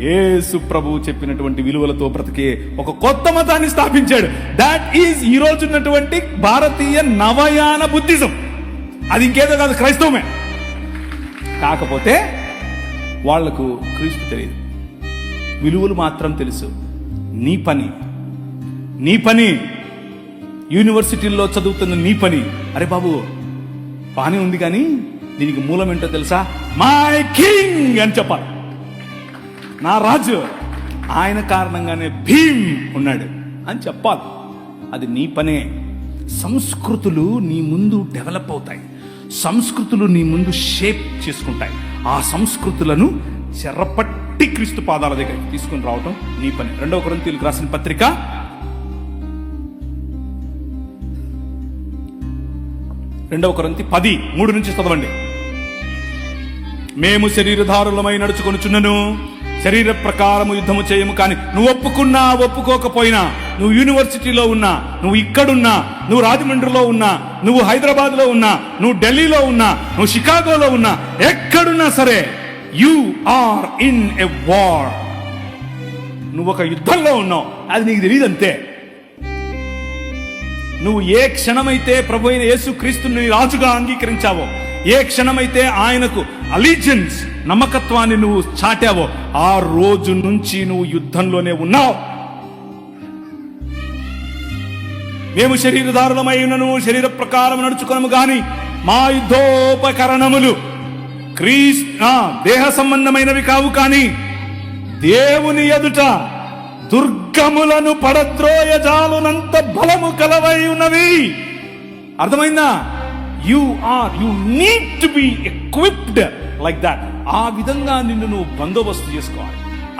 యేసు ప్రభువు చెప్పినటువంటి విలువలతో బ్రతికే ఒక కొత్త మతాన్ని స్థాపించాడు. దాట్ ఈజ్ ఈ రోజు ఉన్నటువంటి భారతీయ నవయాన బుద్ధిజం. అది ఇంకేదో కాదు, క్రైస్తవమే. కాకపోతే వాళ్లకు క్రీస్తు తెలియదు, విలువలు మాత్రం తెలుసు. నీ పని యూనివర్సిటీల్లో చదువుతున్న నీ పని, అరే బాబు బానే ఉంది కానీ దీనికి మూలం ఏంటో తెలుసా? మై కింగ్ అని చెప్పాలి. నా రాజు, ఆయన కారణంగానే భీమ్ ఉన్నాడు అని చెప్పాలి. అది నీ పనే. సంస్కృతులు నీ ముందు డెవలప్ అవుతాయి, సంస్కృతులు నీ ముందు షేప్ చేసుకుంటాయి. ఆ సంస్కృతులను చెరపట్టి క్రీస్తు పాదాల దగ్గరికి తీసుకుని రావటం నీ పని. 2 కొరింథీయులకు రాసిన పత్రిక 2 కొరింథీ 10:3 నుంచి చదవండి. మేము శరీరధారులమై నడుచుకొనుచున్నను, శరీర ప్రకారము యుద్ధము చేయము. కానీ నువ్వు ఒప్పుకున్నా ఒప్పుకోకపోయినా, నువ్వు యూనివర్సిటీలో ఉన్నా, నువ్వు ఇక్కడున్నా, నువ్వు రాజమండ్రిలో ఉన్నా, నువ్వు హైదరాబాద్ లో ఉన్నా, నువ్వు ఢిల్లీలో ఉన్నా, నువ్వు షికాగోలో ఉన్నా, ఎక్కడున్నా సరే, you are in a war. నువ్వు ఒక యుద్ధంలో ఉన్నావు, అది నీకు తెలియదు అంతే. నువ్వు ఏ క్షణమైతే ప్రభు అయిన యేసు క్రీస్తుని రాజుగా అంగీకరించావో, ఏ క్షణమైతే ఆయనకు అలీజియన్స్, నమ్మకత్వాన్ని నువ్వు చాటావో, ఆ రోజు నుంచి నువ్వు యుద్ధంలోనే ఉన్నావు. మేము శరీరధారులమైనను శరీర ప్రకారం నడుచుకొనము గాని మా యుద్ధోపకరణములు దేహ సంబంధమైనవి కావు, కానీ దేవుని ఎదుట దుర్గములను పడద్రోయజాలునంత బలము కలవై ఉన్నవి. అర్థమైందా? You need to be equipped like that. ఆ విధంగా నిన్ను నువ్వు బందోబస్తు చేసుకోవాలి.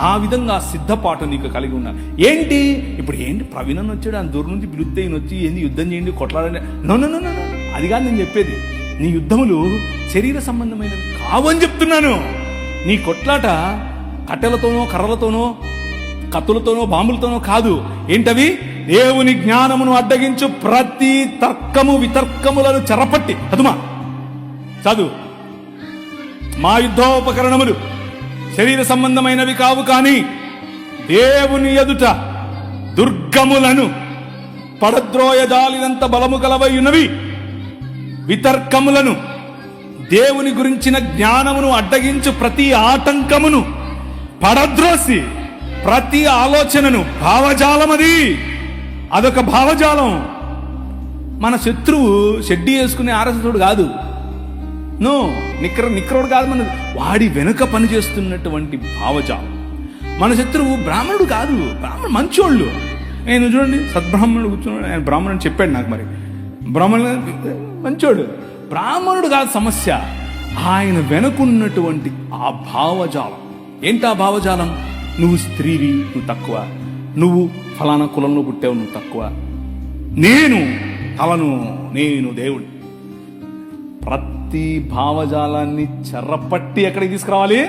ఆ విధంగా సిద్ధపాటు నీకు కలిగి ఉన్నా. ఏంటి ఇప్పుడు ప్రవీణ్ అని వచ్చాడు, ఆ దూరం నుంచి పిలుస్తే వచ్చి ఏంది యుద్ధం చేయండి, కొట్లాడండి. నో, అది కాదు నేను చెప్పేది. నీ యుద్ధములు శరీర సంబంధమైనవి కావని చెప్తున్నాను. నీ కొట్లాట కట్టెలతోనో, కర్రలతోనో, కత్తులతోనో, బాంబులతోనో కాదు. ఏంటవి? దేవుని జ్ఞానమును అడ్డగించు ప్రతి తర్కము వితర్కములను చెరపట్టి చదువు. మా యుద్ధోపకరణములు శరీర సంబంధమైనవి కావు, కానీ దేవుని ఎదుట దుర్గములను పడద్రోయజాలినంత బలము కలవై ఉన్నవి. వితర్కములను, దేవుని గురించిన జ్ఞానమును అడ్డగించు ప్రతి ఆటంకమును పడద్రోసి, ప్రతి ఆలోచనను, భావజాలం అదొక భావజాలం. మన శత్రువు షెడ్డీ వేసుకునే ఆర్ఎస్ఎస్ కాదు, నిక్కరోడు కాదు. మన వాడి వెనుక పనిచేస్తున్నటువంటి భావజాలం. మన శత్రువు బ్రాహ్మణుడు కాదు, మంచోళ్ళు. నేను చూడండి, సద్బ్రాహ్మణుడు కూర్చున్నాడు, ఆయన బ్రాహ్మణుడు చెప్పాడు నాకు. మరి బ్రాహ్మణుడు మంచోడు, బ్రాహ్మణుడు కాదు సమస్య. ఆయన వెనుకున్నటువంటి ఆ భావజాలం. ఏంటి ఆ భావజాలం? నువ్వు స్త్రీవి, నువ్వు తక్కువ, నువ్వు ఫలానా కులంలో పుట్టావు, నువ్వు తక్కువ, నేను దేవుడు. ప్రతి భావజాలాన్ని చెరపట్టి ఎక్కడికి తీసుకురావాలి?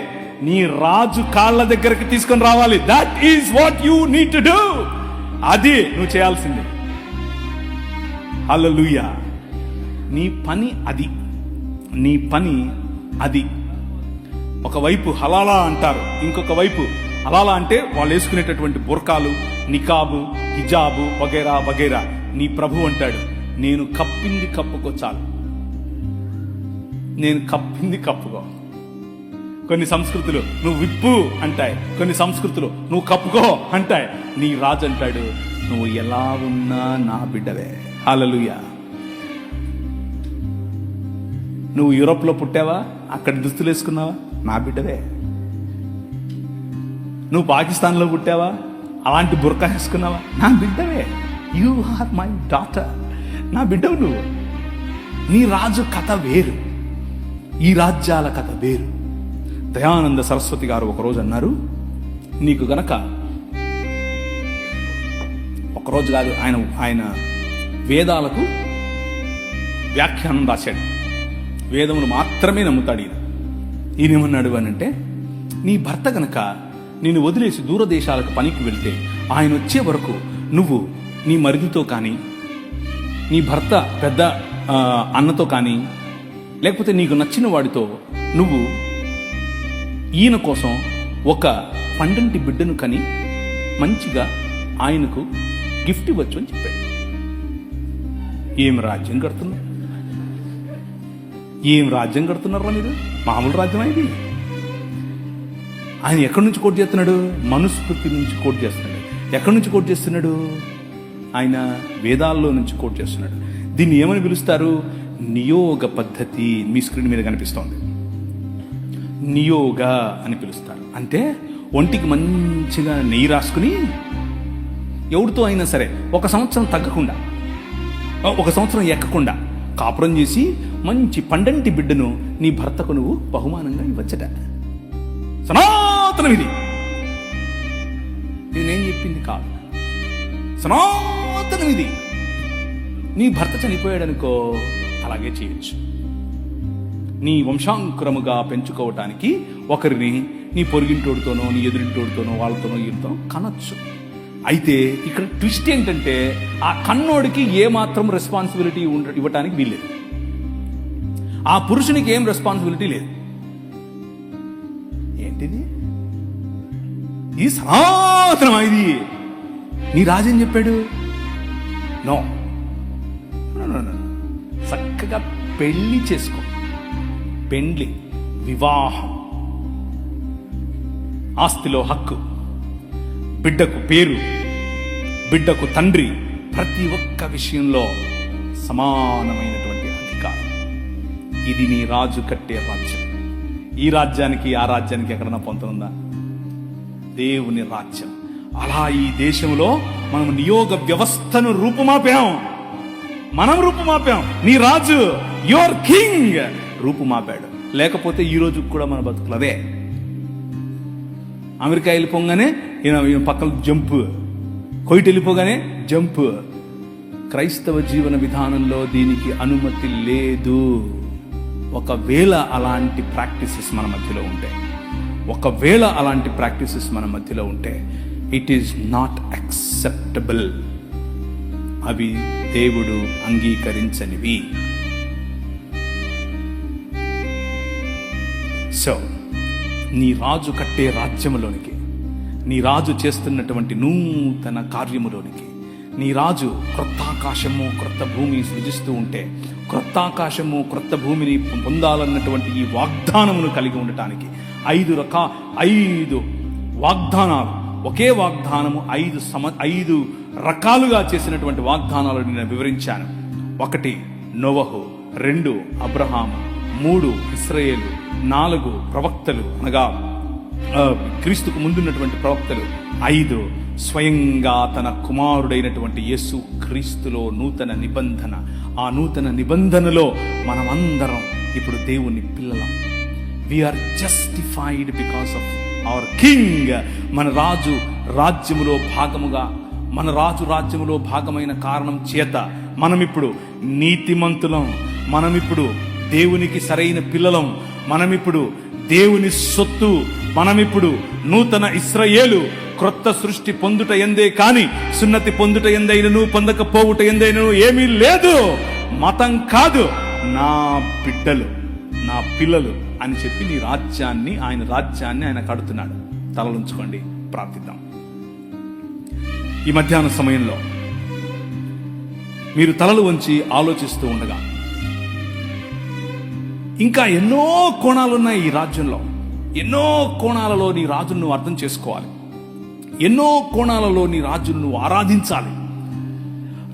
నీ రాజు కాళ్ళ దగ్గరికి తీసుకొని రావాలి. That is what you need to do. అది నువ్వు చేయాల్సిందే. హల్లెలూయా. నీ పని అది. ఒకవైపు హలాలా అంటారు, ఇంకొక వైపు హలాలా అంటే వాళ్ళు వేసుకునేటటువంటి బుర్కాలు, నికాబు, హిజాబు వగైరా వగైరా. నీ ప్రభు అంటాడు, నేను కప్పింది కప్పుకో చాలు, నేను కప్పింది కప్పుకో. కొన్ని సంస్కృతులు నువ్వు విప్పు అంటాయి, కొన్ని సంస్కృతులు నువ్వు కప్పుకో అంటాయి. నీ రాజు అంటాడు, నువ్వు ఎలా ఉన్నా నా బిడ్డవే. హల్లెలూయా. నువ్వు యూరోప్లో పుట్టావా, అక్కడ దుస్తులు వేసుకున్నావా, నా బిడ్డవే. నువ్వు పాకిస్తాన్లో పుట్టావా, అలాంటి బుర్కా వేసుకున్నావా, నా బిడ్డవే. యు ఆర్ మై డాటర్, నా బిడ్డవు నువ్వు. నీ రాజు కథ వేరు, ఈ రాజ్యాల కథ వేరు. దయానంద సరస్వతి గారు ఒకరోజు అన్నారు, నీకు గనక ఒకరోజు కాదు, ఆయన వేదాలకు వ్యాఖ్యానం రాశాడు. వేదములు మాత్రమే నమ్ముతాడు ఈయన ఏమన్నాడు అని అంటే, నీ భర్త గనక నేను వదిలేసి దూరదేశాలకు పనికి వెళ్తే ఆయన వచ్చే వరకు నువ్వు నీ మరిదితో కానీ, నీ భర్త పెద్ద అన్నతో కానీ, లేకపోతే నీకు నచ్చిన వాడితో నువ్వు ఈయన కోసం ఒక పండంటి బిడ్డను కని మంచిగా ఆయనకు గిఫ్ట్ ఇవ్వచ్చు అని చెప్పాడు. ఏం రాజ్యం కడుతున్నారు, ఏం రాజ్యం కడుతున్నారా మీరు? మామూలు రాజ్యమా ఇది? ఆయన ఎక్కడి నుంచి కోట్ చేస్తున్నాడు? మనుస్మృతి నుంచి కోట్ చేస్తున్నాడు. ఎక్కడి నుంచి కోట్ చేస్తున్నాడు? ఆయన వేదాల్లో నుంచి కోట్ చేస్తున్నాడు. దీన్ని ఏమని పిలుస్తారు? నియోగ పద్ధతి. మీ స్క్రీన్ మీద కనిపిస్తోంది. నియోగ అని పిలుస్తారు. అంటే ఒంటికి మంచిగా నెయ్యి రాసుకుని ఎవరితో అయినా సరే 1 సంవత్సరం తగ్గకుండా, 1 సంవత్సరం ఎక్కకుండా కాపురం చేసి మంచి పండంటి బిడ్డను నీ భర్తకు నువ్వు బహుమానంగా ఇవ్వచ్చట. సనాతనం ఇది. నేను చెప్పింది కాదు, సనాతనం ఇది. నీ భర్త చనిపోయాడనుకో, అలాగే చేయొచ్చు. నీ వంశాంకురముగా పెంచుకోవటానికి ఒకరిని నీ పొరుగింటోడితోనో, నీ ఎదురింటోడితోనో, వాళ్ళతోనో వీళ్ళతోనో కనొచ్చు. అయితే ఇక్కడ ట్విస్ట్ ఏంటంటే, ఆ కన్నోడికి ఏమాత్రం రెస్పాన్సిబిలిటీ ఇవ్వటానికి వీల్లేదు. ఆ పురుషునికి ఏం రెస్పాన్సిబిలిటీ లేదు. ఏంటిది? ఇది సనాతనం. ఇది నీ రాజేం చెప్పాడు? నో, చక్కగా పెళ్లి చేసుకో. పెండ్లి, వివాహం, ఆస్తిలో హక్కు, బిడ్డకు పేరు, బిడ్డకు తండ్రి, ప్రతి ఒక్క విషయంలో సమానమైనటువంటి అధికారం. ఇది నీ రాజు కట్టే రాజ్యం. ఈ రాజ్యానికి ఆ రాజ్యానికి ఎక్కడన్నా పొంతనుందా? దేవుని రాజ్యం. అలా ఈ దేశంలో మనం నియోగ వ్యవస్థను రూపుమాపాం. మనం రూపుమాపాం. నీ రాజు, యువర్ కింగ్ రూపుమాపాడు. లేకపోతే ఈ రోజు కూడా మన బతుకులదే. అమెరికా వెళ్ళిపోగానే ఈయన పక్కన జంప్, కొయిట్ వెళ్ళిపోగానే జంప్. క్రైస్తవ జీవన విధానంలో దీనికి అనుమతి లేదు. ఒకవేళ అలాంటి ప్రాక్టీసెస్ మన మధ్యలో ఉంటే ఇట్ ఈస్ నాట్ యాక్సెప్టబుల్. అవి దేవుడు అంగీకరించనివి. సో నీ రాజు కట్టే రాజ్యములోనికి, నీ రాజు చేస్తున్నటువంటి నూతన కార్యములోనికి, నీ రాజు క్రొత్త ఆకాశము క్రొత్త భూమి సృజిస్తూ ఉంటే, క్రొత్త ఆకాశము క్రొత్త భూమిని పొందాలన్నటువంటి ఈ వాగ్దానమును కలిగి ఉండటానికి 5 వాగ్దానాలు, ఒకే వాగ్దానము 5 రకాలుగా చేసినటువంటి వాగ్దానాలు నేను వివరించాను. 1 నోవహు, 2 అబ్రహాము, 3 ఇశ్రాయేలు, 4 ప్రవక్తలు అనగా క్రీస్తుకు ముందున్నటువంటి ప్రవక్తలు, 5 స్వయంగా తన కుమారుడైనటువంటి యేసు క్రీస్తులో నూతన నిబంధన. ఆ నూతన నిబంధనలో మనమందరం ఇప్పుడు దేవుని పిల్లలం. We are justified because of our king. మన రాజు రాజ్యములో భాగమైన కారణం చేత మనమిప్పుడు నీతిమంతులం. మనమిప్పుడు దేవునికి సరైన పిల్లలం. మనమిప్పుడు దేవుని సొత్తు. మనమిప్పుడు నూతన ఇశ్రాయేలు. క్రొత్త సృష్టి పొందుట ఎందే కాని సున్నతి పొందుట ఎందైనను పొందకపోవుట ఎందైనను ఏమీ లేదు. మతం కాదు, నా బిడ్డలు, నా పిల్లలు అని చెప్పి నీ రాజ్యాన్ని, ఆయన రాజ్యాన్ని ఆయన కడుతున్నాడు. తలలుంచుకోండి, ప్రార్థిద్దాం. ఈ మధ్యాహ్న సమయంలో మీరు తలలు వంచి ఆలోచిస్తూ ఉండగా, ఇంకా ఎన్నో కోణాలున్నాయి ఈ రాజ్యంలో, ఎన్నో కోణాలలో నీ రాజును నువ్వు అర్థం చేసుకోవాలి. ఎన్నో కోణాలలో నీ రాజును నువ్వు ఆరాధించాలి.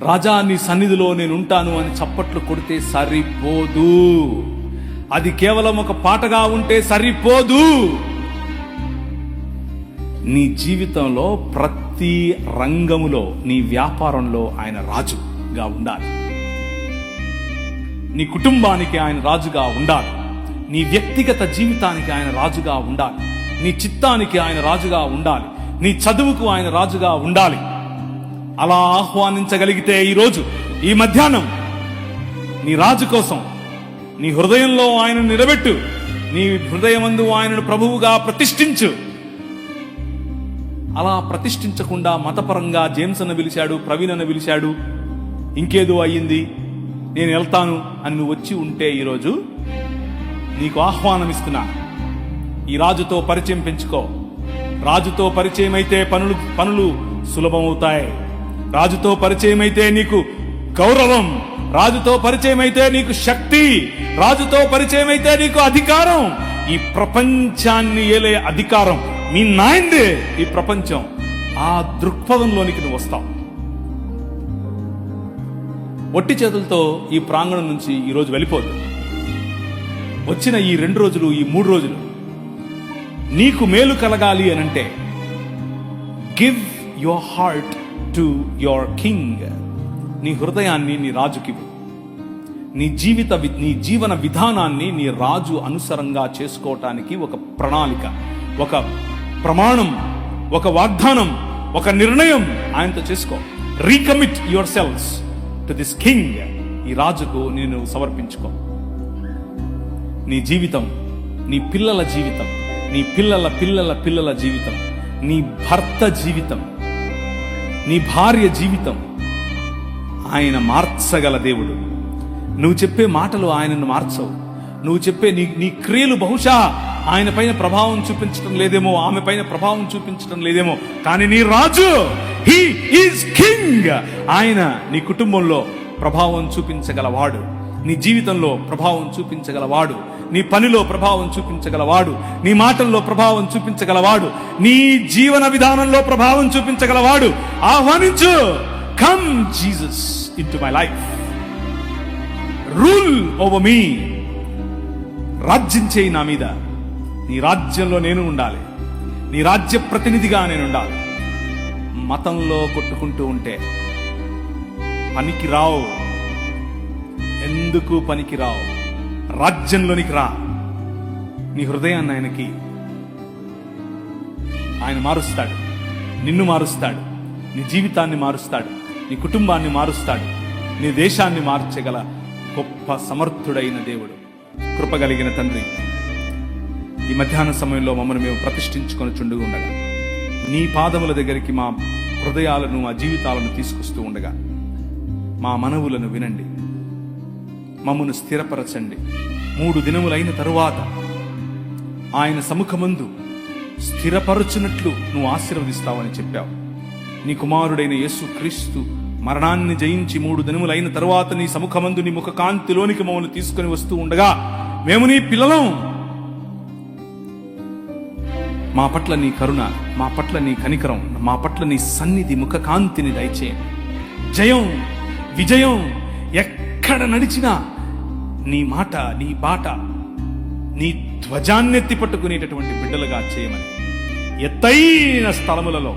రాజా, నీ సన్నిధిలో నేను ఉంటాను అని చప్పట్లు కొడితే సరిపోదు. అది కేవలం ఒక పాటగా ఉంటే సరిపోదు. నీ జీవితంలో ప్రతి రంగములో, నీ వ్యాపారంలో ఆయన రాజుగా ఉండాలి. నీ కుటుంబానికి ఆయన రాజుగా ఉండాలి. నీ వ్యక్తిగత జీవితానికి ఆయన రాజుగా ఉండాలి. నీ చిత్తానికి ఆయన రాజుగా ఉండాలి. నీ చదువుకు ఆయన రాజుగా ఉండాలి. అలా ఆహ్వానించగలిగితే ఈరోజు, ఈ మధ్యాహ్నం నీ రాజు కోసం నీ హృదయంలో ఆయనను నిలబెట్టు. నీ హృదయమందు ఆయనను ప్రభువుగా ప్రతిష్ఠించు. అలా ప్రతిష్ఠించకుండా మతపరంగా జేమ్స్ అన్న పిలిచాడు, ప్రవీణ్ అన్న పిలిచాడు, ఇంకేదో అయ్యింది, నేను వెళ్తాను అని నువ్వు వచ్చి ఉంటే ఈరోజు నీకు ఆహ్వానం ఇస్తున్నా. ఈ రాజుతో పరిచయం పెంచుకో. రాజుతో పరిచయం అయితే పనులు సులభమవుతాయి. రాజుతో పరిచయం అయితే నీకు గౌరవం. రాజుతో పరిచయం అయితే నీకు శక్తి. రాజుతో పరిచయం అయితే నీకు అధికారం. ఈ ప్రపంచాన్ని ఏలే అధికారం మీ నాయందే. ఈ ప్రపంచం, ఆ దృక్పథంలోనికి నువ్వు వస్తావు. ఒట్టి చేతులతో ఈ ప్రాంగణం నుంచి ఈరోజు వెళ్ళిపోదు. వచ్చిన ఈ 2 రోజులు, ఈ 3 రోజులు నీకు మేలు కలగాలి అనంటే give your heart to your king. నీ హృదయాన్ని నీ రాజుకివ్వు. నీ జీవన విధానాన్ని నీ రాజు అనుసరంగా చేసుకోవటానికి ఒక ప్రణాళిక, ఒక ప్రమాణం, ఒక వాగ్దానం, ఒక నిర్ణయం ఆయనతో చేసుకో. Recommit your selves to this king. ఈ రాజుకు నేను సమర్పించుకో. నీ జీవితం, నీ పిల్లల జీవితం, నీ పిల్లల పిల్లల పిల్లల జీవితం, నీ భర్త జీవితం, నీ భార్య జీవితం ఆయన మార్చగల దేవుడు. నువ్వు చెప్పే మాటలు ఆయనను మార్చవు. నువ్వు చెప్పే నీ క్రియలు బహుశా ఆయన పైన ప్రభావం చూపించడం లేదేమో, ఆమె పైన ప్రభావం చూపించడం లేదేమో, కానీ నీ రాజు, హీ ఈజ్ కింగ్. ఆయన నీ కుటుంబంలో ప్రభావం చూపించగలవాడు. నీ జీవితంలో ప్రభావం చూపించగలవాడు. నీ పనిలో ప్రభావం చూపించగలవాడు. నీ మాటల్లో ప్రభావం చూపించగలవాడు. నీ జీవన విధానంలో ప్రభావం చూపించగలవాడు. ఆహ్వానించు. Come Jesus into my life. Rule over me. రాజ్యం చేయి నా మీద. నీ రాజ్యంలో నేను ఉండాలి. నీ రాజ్య ప్రతినిధిగా నేను ఉండాలి. మతంలో కొట్టుకుంటూ ఉంటే పనికి రావు. ఎందుకు పనికి రావు? రాజ్యంలోనికి రా. నీ హృదయాన్ని ఆయనకి. ఆయన మారుస్తాడు. నిన్ను మారుస్తాడు. నీ జీవితాన్ని మారుస్తాడు. నీ కుటుంబాన్ని మారుస్తాడు. నీ దేశాన్ని మార్చగల గొప్ప సమర్థుడైన దేవుడు, కృపగలిగిన తండ్రి, ఈ మధ్యాహ్న సమయంలో మమ్మల్ని మేము ప్రతిష్ఠించుకొని చుండుగా ఉండగా, నీ పాదముల దగ్గరికి మా హృదయాలను, మా జీవితాలను తీసుకొస్తూ ఉండగా, మా మనవులను వినండి, మమ్మను స్థిరపరచండి. 3 దినములైన తరువాత ఆయన సముఖమందు స్థిరపరచునట్లు నువ్వు ఆశీర్వదిస్తావని చెప్పావు. నీ కుమారుడైన యేసు క్రీస్తు మరణాన్ని జయించి 3 దినములైన తరువాత నీ సముఖమందు నీ ముఖ కాంతిలోనికి మమ్మల్ని తీసుకుని వస్తూ ఉండగా, మేము నీ పిల్లలం. మా పట్ల నీ కరుణ, మా పట్ల నీ కనికరం, మా పట్ల నీ సన్నిధి, ముఖ కాంతిని దయచేయండి. జయం, విజయం ఎక్కడ నడిచినా నీ మాట, నీ బాట, నీ ధ్వజాన్నెత్తి పట్టుకునేటటువంటి బిడ్డలుగా చేయమని, ఎత్తైన స్థలములలో